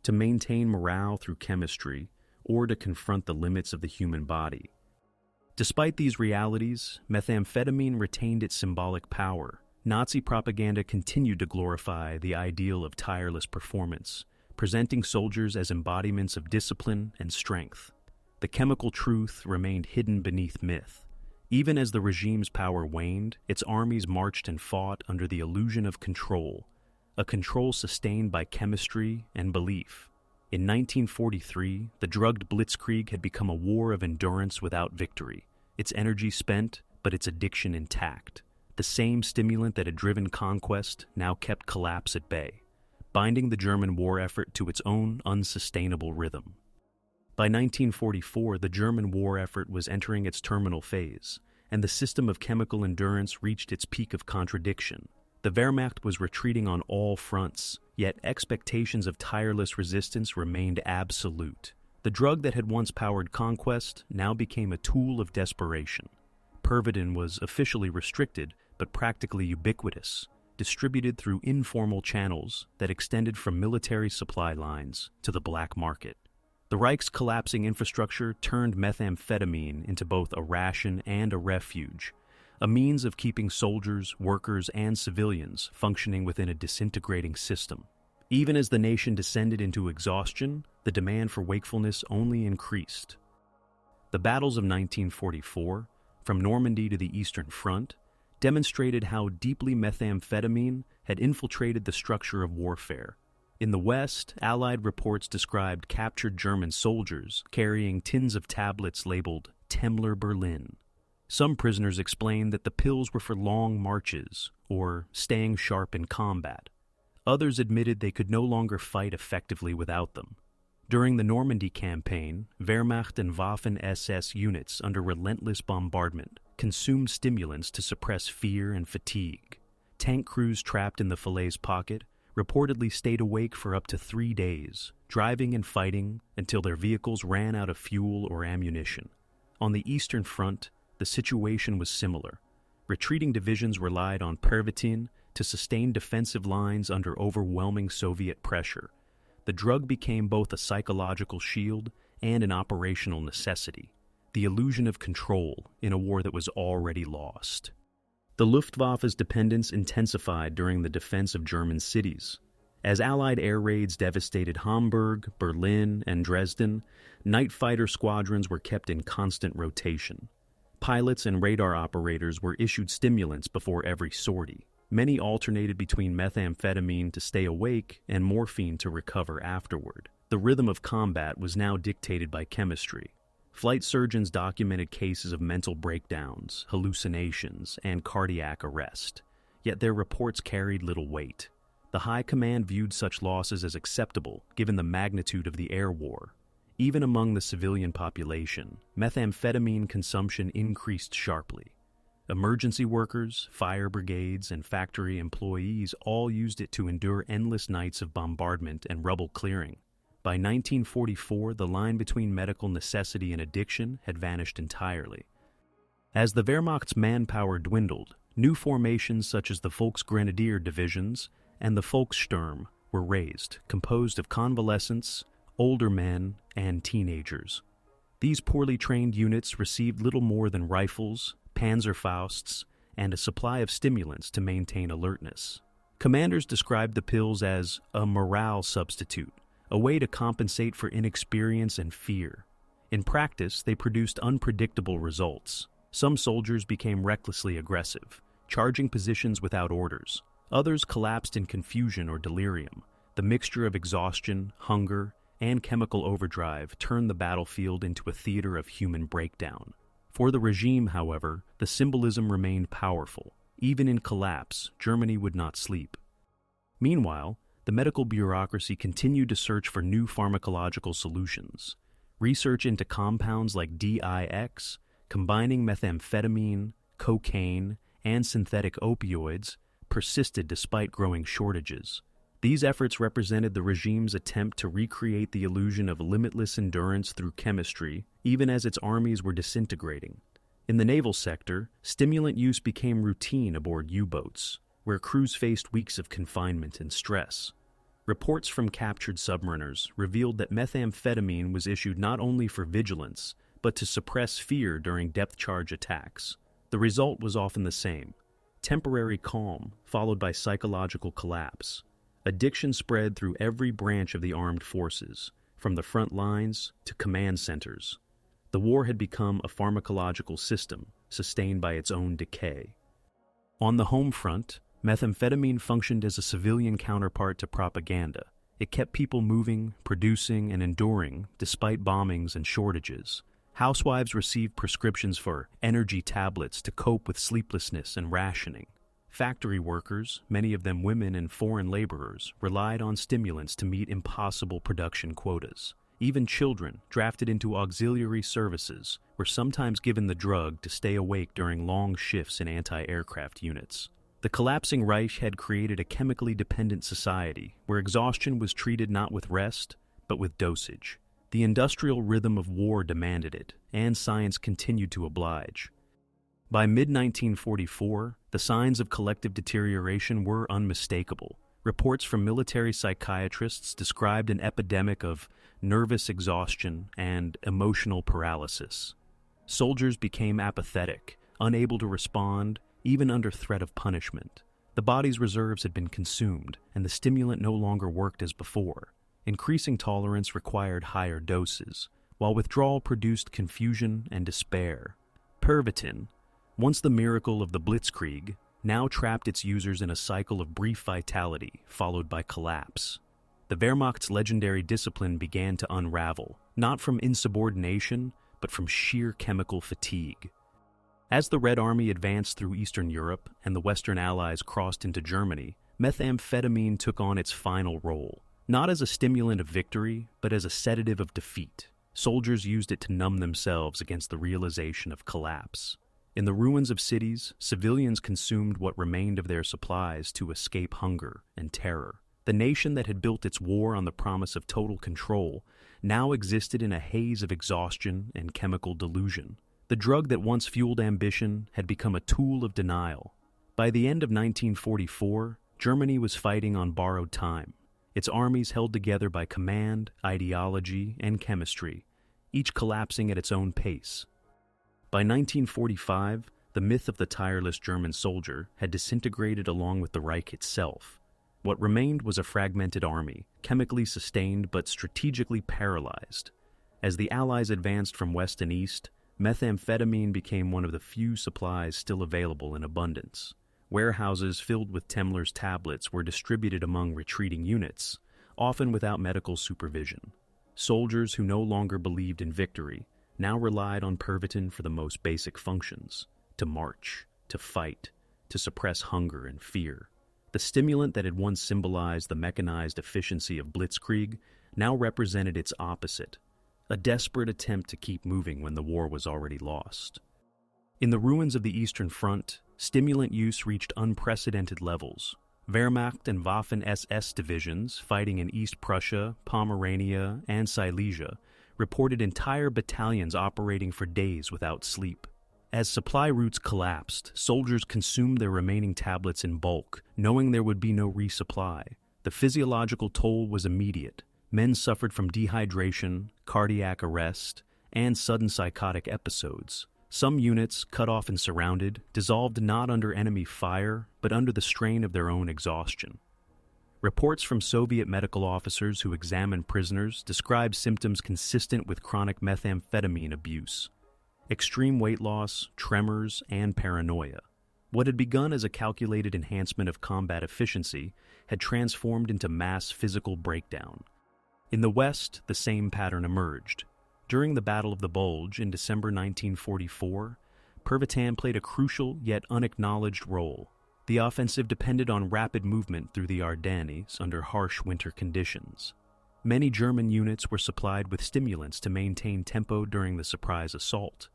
to maintain morale through chemistry or to confront the limits of the human body. Despite these realities, methamphetamine retained its symbolic power. Nazi propaganda continued to glorify the ideal of tireless performance, presenting soldiers as embodiments of discipline and strength. The chemical truth remained hidden beneath myth. Even as the regime's power waned, its armies marched and fought under the illusion of control, a control sustained by chemistry and belief. In 1943, the drugged Blitzkrieg had become a war of endurance without victory, its energy spent, but its addiction intact. The same stimulant that had driven conquest now kept collapse at bay, binding the German war effort to its own unsustainable rhythm. By 1944, the German war effort was entering its terminal phase, and the system of chemical endurance reached its peak of contradiction. The Wehrmacht was retreating on all fronts, yet expectations of tireless resistance remained absolute. The drug that had once powered conquest now became a tool of desperation. Pervitin was officially restricted, but practically ubiquitous, distributed through informal channels that extended from military supply lines to the black market. The Reich's collapsing infrastructure turned methamphetamine into both a ration and a refuge, a means of keeping soldiers, workers, and civilians functioning within a disintegrating system. Even as the nation descended into exhaustion, the demand for wakefulness only increased. The battles of 1944, from Normandy to the Eastern Front, demonstrated how deeply methamphetamine had infiltrated the structure of warfare. In the West, Allied reports described captured German soldiers carrying tins of tablets labeled Temmler Berlin. Some prisoners explained that the pills were for long marches or staying sharp in combat. Others admitted they could no longer fight effectively without them. During the Normandy campaign, Wehrmacht and Waffen-SS units under relentless bombardment consumed stimulants to suppress fear and fatigue. Tank crews trapped in the Falaise pocket reportedly stayed awake for up to 3 days, driving and fighting until their vehicles ran out of fuel or ammunition. On the Eastern Front, the situation was similar. Retreating divisions relied on Pervitin to sustain defensive lines under overwhelming Soviet pressure. The drug became both a psychological shield and an operational necessity, the illusion of control in a war that was already lost. The Luftwaffe's dependence intensified during the defense of German cities. As Allied air raids devastated Hamburg, Berlin, and Dresden, night fighter squadrons were kept in constant rotation. Pilots and radar operators were issued stimulants before every sortie. Many alternated between methamphetamine to stay awake and morphine to recover afterward. The rhythm of combat was now dictated by chemistry. Flight surgeons documented cases of mental breakdowns, hallucinations, and cardiac arrest, yet their reports carried little weight. The high command viewed such losses as acceptable given the magnitude of the air war. Even among the civilian population, methamphetamine consumption increased sharply. Emergency workers, fire brigades, and factory employees all used it to endure endless nights of bombardment and rubble clearing. By 1944, the line between medical necessity and addiction had vanished entirely. As the Wehrmacht's manpower dwindled, new formations such as the Volksgrenadier divisions and the Volkssturm were raised, composed of convalescents, older men, and teenagers. These poorly trained units received little more than rifles, Panzerfausts, and a supply of stimulants to maintain alertness. Commanders described the pills as a morale substitute, a way to compensate for inexperience and fear. In practice, they produced unpredictable results. Some soldiers became recklessly aggressive, charging positions without orders. Others collapsed in confusion or delirium. The mixture of exhaustion, hunger, and chemical overdrive turned the battlefield into a theater of human breakdown. For the regime, however, the symbolism remained powerful. Even in collapse, Germany would not sleep. Meanwhile, the medical bureaucracy continued to search for new pharmacological solutions. Research into compounds like DIX, combining methamphetamine, cocaine, and synthetic opioids, persisted despite growing shortages. These efforts represented the regime's attempt to recreate the illusion of limitless endurance through chemistry, even as its armies were disintegrating. In the naval sector, stimulant use became routine aboard U-boats, where crews faced weeks of confinement and stress. Reports from captured submariners revealed that methamphetamine was issued not only for vigilance, but to suppress fear during depth-charge attacks. The result was often the same: temporary calm, followed by psychological collapse. Addiction spread through every branch of the armed forces, from the front lines to command centers. The war had become a pharmacological system, sustained by its own decay. On the home front, methamphetamine functioned as a civilian counterpart to propaganda. It kept people moving, producing, and enduring despite bombings and shortages. Housewives received prescriptions for energy tablets to cope with sleeplessness and rationing. Factory workers, many of them women and foreign laborers, relied on stimulants to meet impossible production quotas. Even children, drafted into auxiliary services, were sometimes given the drug to stay awake during long shifts in anti-aircraft units. The collapsing Reich had created a chemically dependent society where exhaustion was treated not with rest, but with dosage. The industrial rhythm of war demanded it, and science continued to oblige. By mid-1944, the signs of collective deterioration were unmistakable. Reports from military psychiatrists described an epidemic of nervous exhaustion and emotional paralysis. Soldiers became apathetic, unable to respond, even under threat of punishment. The body's reserves had been consumed, and the stimulant no longer worked as before. Increasing tolerance required higher doses, while withdrawal produced confusion and despair. Pervitin, once the miracle of the Blitzkrieg, now trapped its users in a cycle of brief vitality followed by collapse. The Wehrmacht's legendary discipline began to unravel, not from insubordination, but from sheer chemical fatigue. As the Red Army advanced through Eastern Europe and the Western Allies crossed into Germany, methamphetamine took on its final role, not as a stimulant of victory, but as a sedative of defeat. Soldiers used it to numb themselves against the realization of collapse. In the ruins of cities, civilians consumed what remained of their supplies to escape hunger and terror. The nation that had built its war on the promise of total control now existed in a haze of exhaustion and chemical delusion. The drug that once fueled ambition had become a tool of denial. By the end of 1944, Germany was fighting on borrowed time. Its armies held together by command, ideology, and chemistry, each collapsing at its own pace. By 1945, the myth of the tireless German soldier had disintegrated along with the Reich itself. What remained was a fragmented army, chemically sustained but strategically paralyzed. As the Allies advanced from west and east, methamphetamine became one of the few supplies still available in abundance. Warehouses filled with Temmler's tablets were distributed among retreating units, often without medical supervision. Soldiers who no longer believed in victory now relied on Pervitin for the most basic functions: to march, to fight, to suppress hunger and fear. The stimulant that had once symbolized the mechanized efficiency of Blitzkrieg now represented its opposite, a desperate attempt to keep moving when the war was already lost. In the ruins of the Eastern Front, stimulant use reached unprecedented levels. Wehrmacht and Waffen-SS divisions fighting in East Prussia, Pomerania, and Silesia reported entire battalions operating for days without sleep. As supply routes collapsed, soldiers consumed their remaining tablets in bulk, knowing there would be no resupply. The physiological toll was immediate. Men suffered from dehydration, cardiac arrest, and sudden psychotic episodes. Some units, cut off and surrounded, dissolved not under enemy fire, but under the strain of their own exhaustion. Reports from Soviet medical officers who examined prisoners described symptoms consistent with chronic methamphetamine abuse: extreme weight loss, tremors, and paranoia. What had begun as a calculated enhancement of combat efficiency had transformed into mass physical breakdown. In the West, the same pattern emerged. During the Battle of the Bulge in December 1944, Pervitin played a crucial yet unacknowledged role. The offensive depended on rapid movement through the Ardennes under harsh winter conditions. Many German units were supplied with stimulants to maintain tempo during the surprise assault.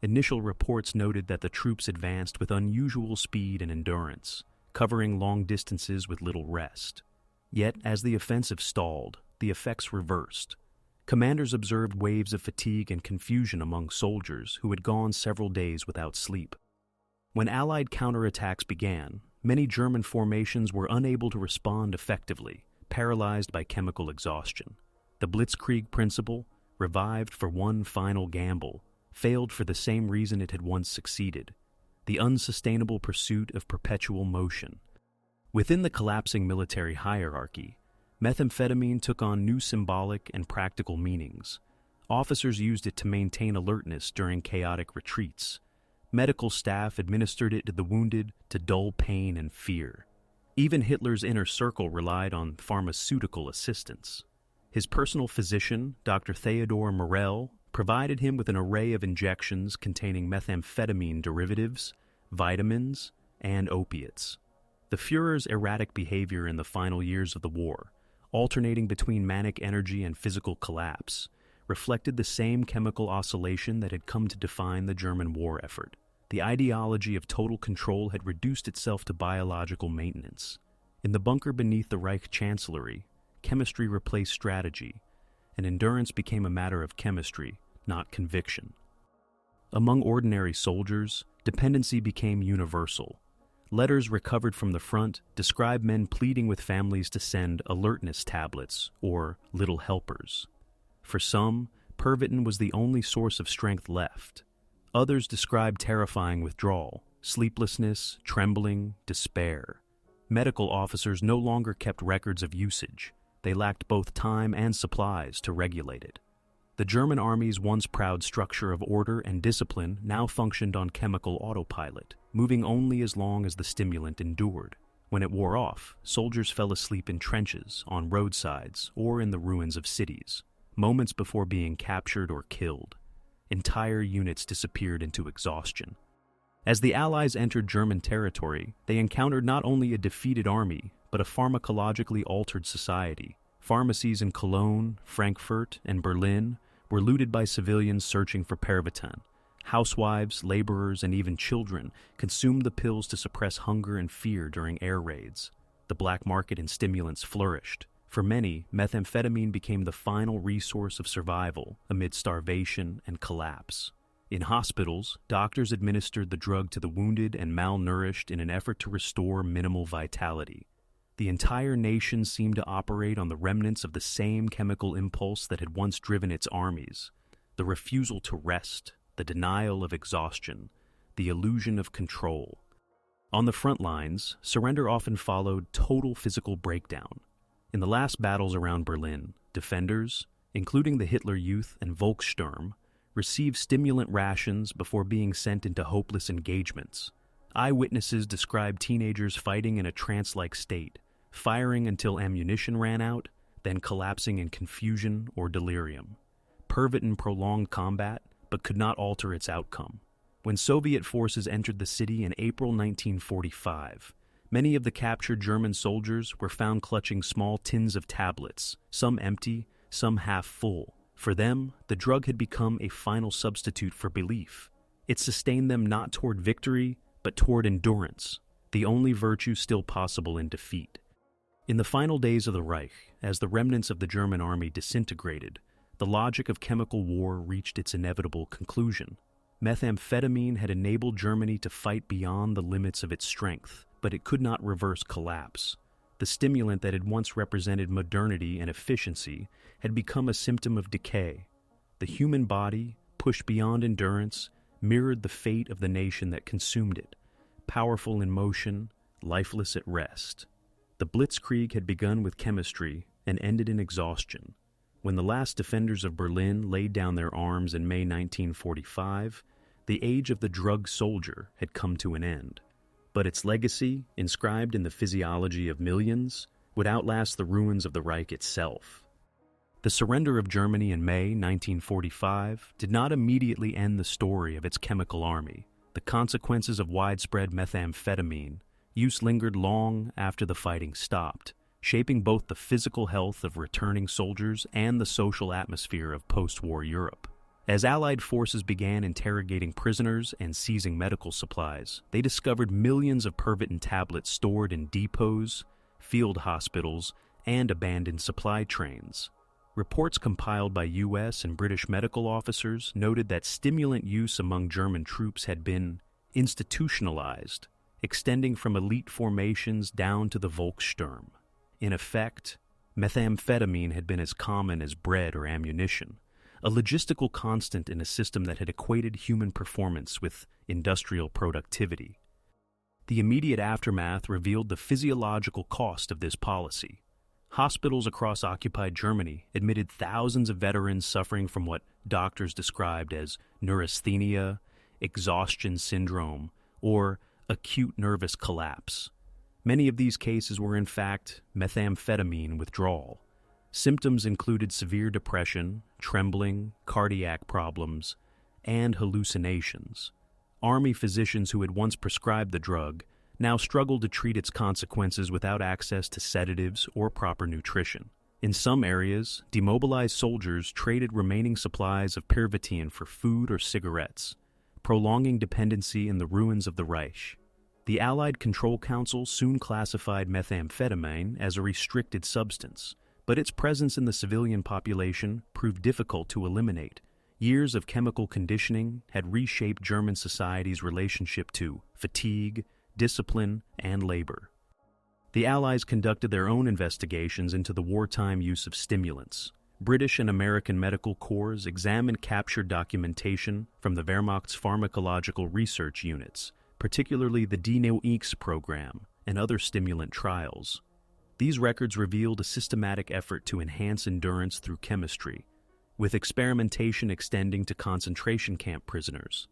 Initial reports noted that the troops advanced with unusual speed and endurance, covering long distances with little rest. Yet, as the offensive stalled, the effects reversed. Commanders observed waves of fatigue and confusion among soldiers who had gone several days without sleep. When Allied counterattacks began, many German formations were unable to respond effectively, paralyzed by chemical exhaustion. The Blitzkrieg principle, revived for one final gamble, failed for the same reason it had once succeeded: the unsustainable pursuit of perpetual motion. Within the collapsing military hierarchy, methamphetamine took on new symbolic and practical meanings. Officers used it to maintain alertness during chaotic retreats. Medical staff administered it to the wounded to dull pain and fear. Even Hitler's inner circle relied on pharmaceutical assistance. His personal physician, Dr. Theodor Morell, provided him with an array of injections containing methamphetamine derivatives, vitamins, and opiates. The Führer's erratic behavior in the final years of the war, alternating between manic energy and physical collapse, reflected the same chemical oscillation that had come to define the German war effort. The ideology of total control had reduced itself to biological maintenance. In the bunker beneath the Reich Chancellery, chemistry replaced strategy, and endurance became a matter of chemistry, not conviction. Among ordinary soldiers, dependency became universal. Letters recovered from the front describe men pleading with families to send alertness tablets, or little helpers. For some, Pervitin was the only source of strength left. Others described terrifying withdrawal, sleeplessness, trembling, despair. Medical officers no longer kept records of usage. They lacked both time and supplies to regulate it. The German army's once proud structure of order and discipline now functioned on chemical autopilot, moving only as long as the stimulant endured. When it wore off, soldiers fell asleep in trenches, on roadsides, or in the ruins of cities, moments before being captured or killed. Entire units disappeared into exhaustion. As the Allies entered German territory, they encountered not only a defeated army, but a pharmacologically altered society. Pharmacies in Cologne, Frankfurt, and Berlin were looted by civilians searching for Pervitin. Housewives, laborers, and even children consumed the pills to suppress hunger and fear during air raids. The black market in stimulants flourished. For many, methamphetamine became the final resource of survival amid starvation and collapse. In hospitals, doctors administered the drug to the wounded and malnourished in an effort to restore minimal vitality. The entire nation seemed to operate on the remnants of the same chemical impulse that had once driven its armies: the refusal to rest, the denial of exhaustion, the illusion of control. On the front lines, surrender often followed total physical breakdown. In the last battles around Berlin, defenders, including the Hitler Youth and Volkssturm, received stimulant rations before being sent into hopeless engagements. Eyewitnesses described teenagers fighting in a trance-like state, firing until ammunition ran out, then collapsing in confusion or delirium. Pervitin prolonged combat, but could not alter its outcome. When Soviet forces entered the city in April 1945, many of the captured German soldiers were found clutching small tins of tablets, some empty, some half full. For them, the drug had become a final substitute for belief. It sustained them not toward victory, but toward endurance, the only virtue still possible in defeat. In the final days of the Reich, as the remnants of the German army disintegrated, the logic of chemical war reached its inevitable conclusion. Methamphetamine had enabled Germany to fight beyond the limits of its strength, but it could not reverse collapse. The stimulant that had once represented modernity and efficiency had become a symptom of decay. The human body, pushed beyond endurance, mirrored the fate of the nation that consumed it, powerful in motion, lifeless at rest. The Blitzkrieg had begun with chemistry and ended in exhaustion. When the last defenders of Berlin laid down their arms in May 1945, the age of the drug soldier had come to an end. But its legacy, inscribed in the physiology of millions, would outlast the ruins of the Reich itself. The surrender of Germany in May 1945 did not immediately end the story of its chemical army. The consequences of widespread methamphetamine use lingered long after the fighting stopped, shaping both the physical health of returning soldiers and the social atmosphere of post-war Europe. As Allied forces began interrogating prisoners and seizing medical supplies, they discovered millions of Pervitin tablets stored in depots, field hospitals, and abandoned supply trains. Reports compiled by U.S. and British medical officers noted that stimulant use among German troops had been institutionalized, extending from elite formations down to the Volkssturm. In effect, methamphetamine had been as common as bread or ammunition, a logistical constant in a system that had equated human performance with industrial productivity. The immediate aftermath revealed the physiological cost of this policy. Hospitals across occupied Germany admitted thousands of veterans suffering from what doctors described as neurasthenia, exhaustion syndrome, or acute nervous collapse. Many of these cases were in fact methamphetamine withdrawal. Symptoms included severe depression, trembling, cardiac problems, and hallucinations. Army physicians who had once prescribed the drug now struggled to treat its consequences without access to sedatives or proper nutrition. In some areas, demobilized soldiers traded remaining supplies of Pervitin for food or cigarettes, prolonging dependency in the ruins of the Reich. The Allied Control Council soon classified methamphetamine as a restricted substance, but its presence in the civilian population proved difficult to eliminate. Years of chemical conditioning had reshaped German society's relationship to fatigue, discipline, and labor. The Allies conducted their own investigations into the wartime use of stimulants. British and American medical corps examined captured documentation from the Wehrmacht's pharmacological research units, particularly the D-No-X program and other stimulant trials. These records revealed a systematic effort to enhance endurance through chemistry, with experimentation extending to concentration camp prisoners.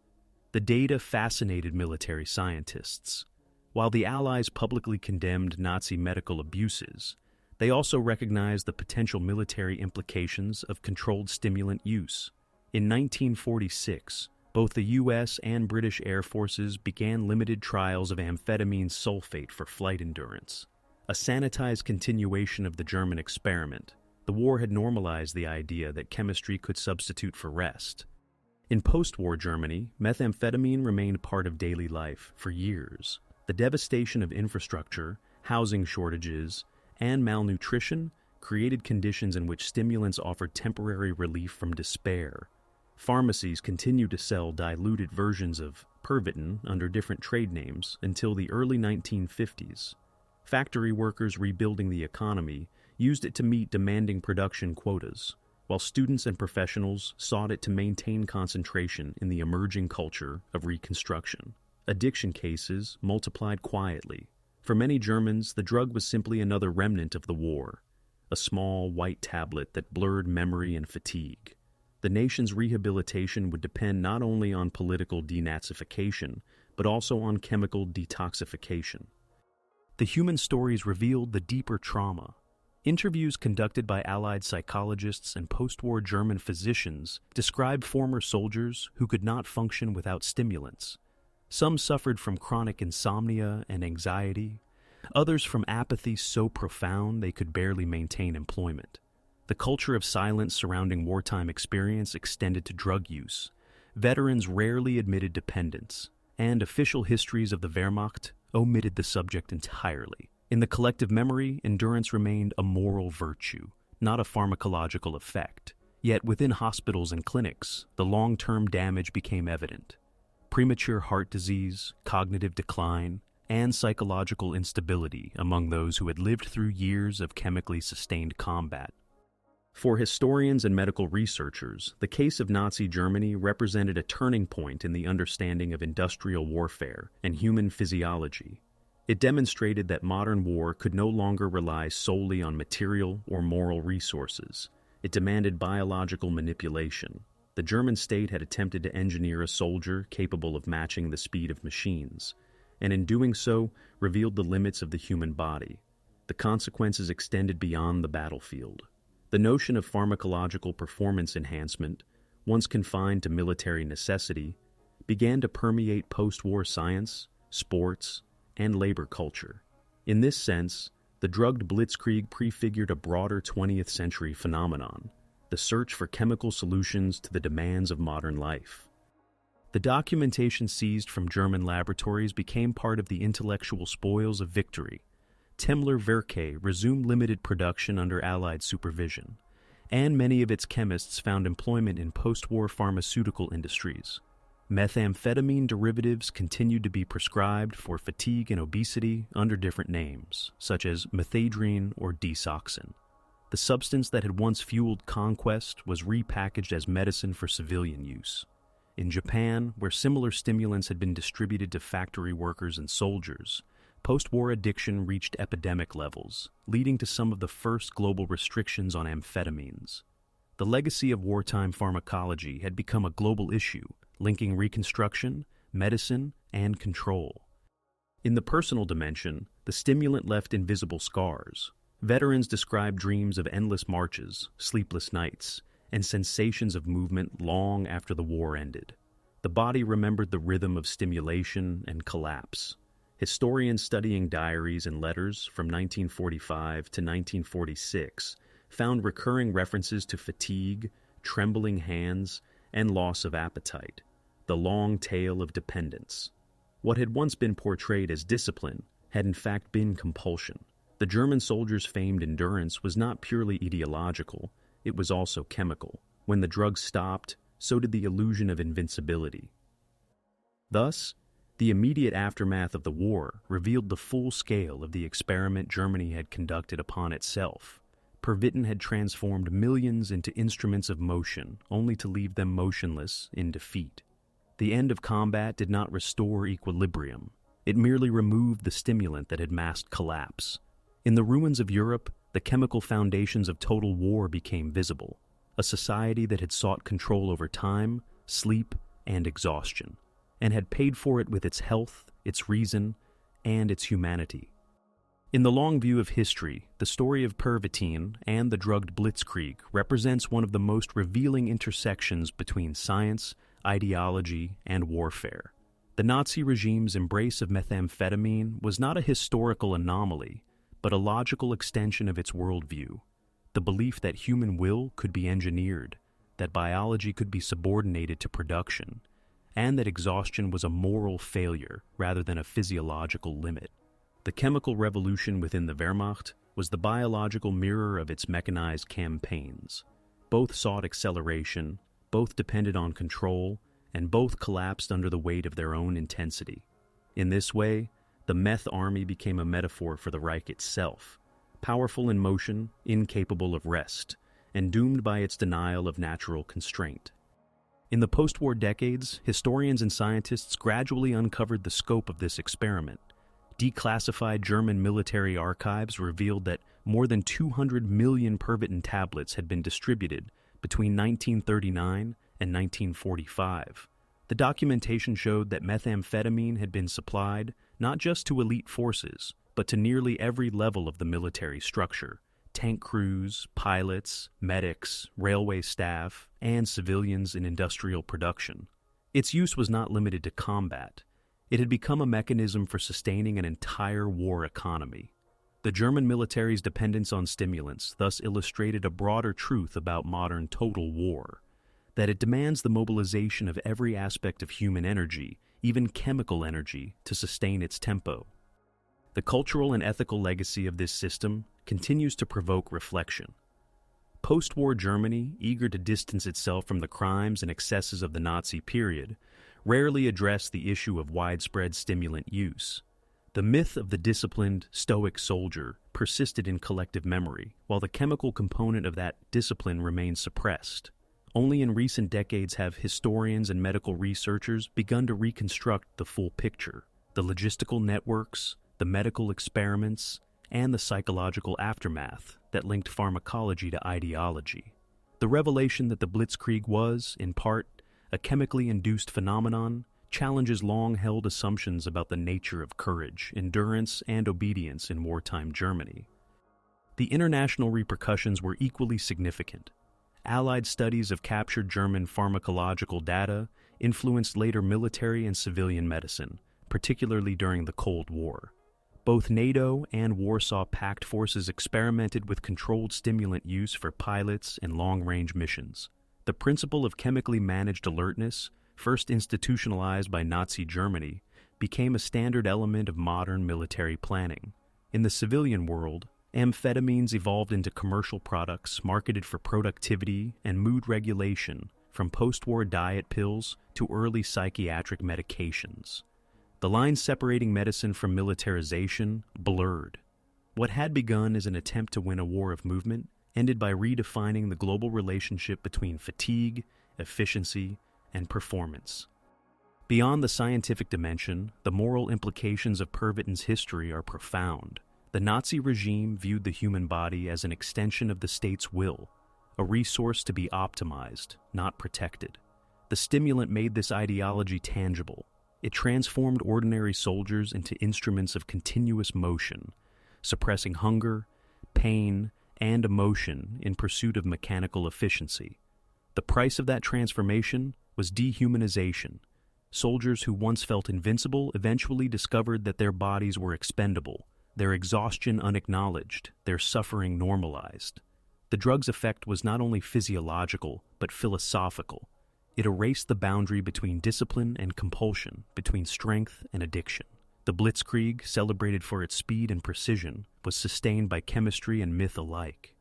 The data fascinated military scientists. While the Allies publicly condemned Nazi medical abuses, they also recognized the potential military implications of controlled stimulant use. In 1946, both the U.S. and British Air Forces began limited trials of amphetamine sulfate for flight endurance. A sanitized continuation of the German experiment, the war had normalized the idea that chemistry could substitute for rest. In post-war Germany, methamphetamine remained part of daily life for years. The devastation of infrastructure, housing shortages, and malnutrition created conditions in which stimulants offered temporary relief from despair. Pharmacies continued to sell diluted versions of Pervitin under different trade names until the early 1950s. Factory workers rebuilding the economy used it to meet demanding production quotas, while students and professionals sought it to maintain concentration in the emerging culture of Reconstruction. Addiction cases multiplied quietly. For many Germans, the drug was simply another remnant of the war, a small white tablet that blurred memory and fatigue. The nation's rehabilitation would depend not only on political denazification, but also on chemical detoxification. The human stories revealed the deeper trauma. Interviews conducted by Allied psychologists and post-war German physicians described former soldiers who could not function without stimulants. Some suffered from chronic insomnia and anxiety, others from apathy so profound they could barely maintain employment. The culture of silence surrounding wartime experience extended to drug use. Veterans rarely admitted dependence, and official histories of the Wehrmacht omitted the subject entirely. In the collective memory, endurance remained a moral virtue, not a pharmacological effect. Yet within hospitals and clinics, the long-term damage became evident. Premature heart disease, cognitive decline, and psychological instability among those who had lived through years of chemically sustained combat. For historians and medical researchers, the case of Nazi Germany represented a turning point in the understanding of industrial warfare and human physiology. It demonstrated that modern war could no longer rely solely on material or moral resources. It demanded biological manipulation. The German state had attempted to engineer a soldier capable of matching the speed of machines, and in doing so, revealed the limits of the human body. The consequences extended beyond the battlefield. The notion of pharmacological performance enhancement, once confined to military necessity, began to permeate post-war science, sports, and labor culture. In this sense, the drugged Blitzkrieg prefigured a broader 20th century phenomenon, the search for chemical solutions to the demands of modern life. The documentation seized from German laboratories became part of the intellectual spoils of victory. Temmler-Werke resumed limited production under Allied supervision, and many of its chemists found employment in post-war pharmaceutical industries. Methamphetamine derivatives continued to be prescribed for fatigue and obesity under different names, such as methadone or desoxin. The substance that had once fueled conquest was repackaged as medicine for civilian use. In Japan, where similar stimulants had been distributed to factory workers and soldiers, post-war addiction reached epidemic levels, leading to some of the first global restrictions on amphetamines. The legacy of wartime pharmacology had become a global issue, linking reconstruction, medicine, and control. In the personal dimension, the stimulant left invisible scars. Veterans described dreams of endless marches, sleepless nights, and sensations of movement long after the war ended. The body remembered the rhythm of stimulation and collapse. Historians studying diaries and letters from 1945 to 1946 found recurring references to fatigue, trembling hands, and loss of appetite, the long tale of dependence. What had once been portrayed as discipline had in fact been compulsion. The German soldiers' famed endurance was not purely ideological, it was also chemical. When the drugs stopped, so did the illusion of invincibility. Thus, the immediate aftermath of the war revealed the full scale of the experiment Germany had conducted upon itself. Pervitin had transformed millions into instruments of motion, only to leave them motionless in defeat. The end of combat did not restore equilibrium. It merely removed the stimulant that had masked collapse. In the ruins of Europe, the chemical foundations of total war became visible, a society that had sought control over time, sleep, and exhaustion, and had paid for it with its health, its reason, and its humanity. In the long view of history, the story of Pervitin and the drugged Blitzkrieg represents one of the most revealing intersections between science, ideology, and warfare. The Nazi regime's embrace of methamphetamine was not a historical anomaly, but a logical extension of its worldview. The belief that human will could be engineered, that biology could be subordinated to production, and that exhaustion was a moral failure rather than a physiological limit. The chemical revolution within the Wehrmacht was the biological mirror of its mechanized campaigns. Both sought acceleration, both depended on control, and both collapsed under the weight of their own intensity. In this way, the Meth army became a metaphor for the Reich itself, powerful in motion, incapable of rest, and doomed by its denial of natural constraint. In the post-war decades, historians and scientists gradually uncovered the scope of this experiment. Declassified German military archives revealed that more than 200 million Pervitin tablets had been distributed between 1939 and 1945. The documentation showed that methamphetamine had been supplied not just to elite forces, but to nearly every level of the military structure: tank crews, pilots, medics, railway staff, and civilians in industrial production. Its use was not limited to combat. It had become a mechanism for sustaining an entire war economy. The German military's dependence on stimulants thus illustrated a broader truth about modern total war, that it demands the mobilization of every aspect of human energy, even chemical energy, to sustain its tempo. The cultural and ethical legacy of this system continues to provoke reflection. Post-war Germany, eager to distance itself from the crimes and excesses of the Nazi period, rarely addressed the issue of widespread stimulant use. The myth of the disciplined, stoic soldier persisted in collective memory, while the chemical component of that discipline remained suppressed. Only in recent decades have historians and medical researchers begun to reconstruct the full picture: the logistical networks, the medical experiments, and the psychological aftermath that linked pharmacology to ideology. The revelation that the Blitzkrieg was, in part, a chemically induced phenomenon challenges long-held assumptions about the nature of courage, endurance, and obedience in wartime Germany. The international repercussions were equally significant. Allied studies of captured German pharmacological data influenced later military and civilian medicine, particularly during the Cold War. Both NATO and Warsaw Pact forces experimented with controlled stimulant use for pilots and long-range missions. The principle of chemically managed alertness, first institutionalized by Nazi Germany, became a standard element of modern military planning. In the civilian world, amphetamines evolved into commercial products marketed for productivity and mood regulation, from post-war diet pills to early psychiatric medications. The line separating medicine from militarization blurred. What had begun as an attempt to win a war of movement ended by redefining the global relationship between fatigue, efficiency, and performance. Beyond the scientific dimension, the moral implications of Pervitin's history are profound. The Nazi regime viewed the human body as an extension of the state's will, a resource to be optimized, not protected. The stimulant made this ideology tangible. It transformed ordinary soldiers into instruments of continuous motion, suppressing hunger, pain, and emotion in pursuit of mechanical efficiency. The price of that transformation was dehumanization. Soldiers who once felt invincible eventually discovered that their bodies were expendable, their exhaustion unacknowledged, their suffering normalized. The drug's effect was not only physiological, but philosophical. It erased the boundary between discipline and compulsion, between strength and addiction. The Blitzkrieg, celebrated for its speed and precision, was sustained by chemistry and myth alike.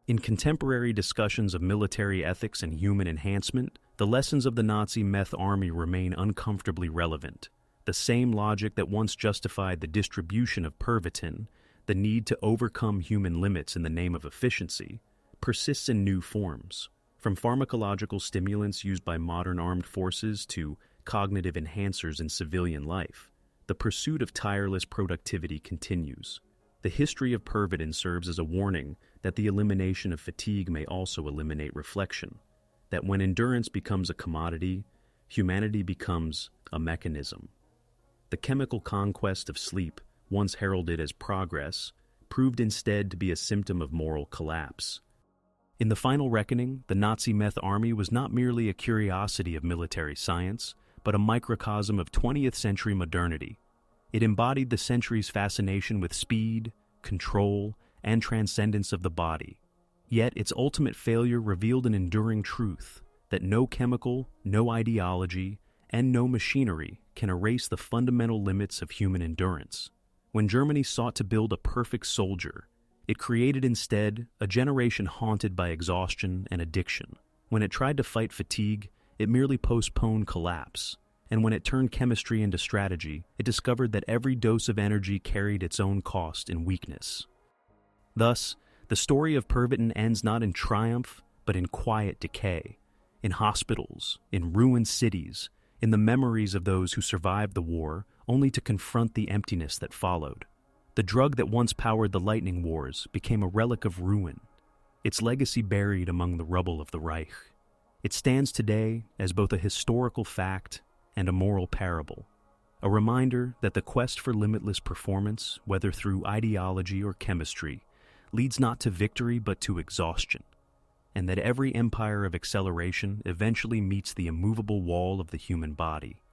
In contemporary discussions of military ethics and human enhancement, the lessons of the Nazi meth army remain uncomfortably relevant. The same logic that once justified the distribution of Pervitin, the need to overcome human limits in the name of efficiency, persists in new forms. From pharmacological stimulants used by modern armed forces to cognitive enhancers in civilian life, the pursuit of tireless productivity continues. The history of Pervitin serves as a warning that the elimination of fatigue may also eliminate reflection, that when endurance becomes a commodity, humanity becomes a mechanism. The chemical conquest of sleep, once heralded as progress, proved instead to be a symptom of moral collapse. In the final reckoning, the Nazi meth army was not merely a curiosity of military science, but a microcosm of 20th century modernity. It embodied the century's fascination with speed, control, and transcendence of the body. Yet its ultimate failure revealed an enduring truth, that no chemical, no ideology, and no machinery can erase the fundamental limits of human endurance. When Germany sought to build a perfect soldier, it created instead a generation haunted by exhaustion and addiction. When it tried to fight fatigue, it merely postponed collapse. And when it turned chemistry into strategy, it discovered that every dose of energy carried its own cost in weakness. Thus, the story of Pervitin ends not in triumph, but in quiet decay, in hospitals, in ruined cities, in the memories of those who survived the war, only to confront the emptiness that followed. The drug that once powered the lightning wars became a relic of ruin, its legacy buried among the rubble of the Reich. It stands today as both a historical fact and a moral parable, a reminder that the quest for limitless performance, whether through ideology or chemistry, leads not to victory but to exhaustion, and that every empire of acceleration eventually meets the immovable wall of the human body.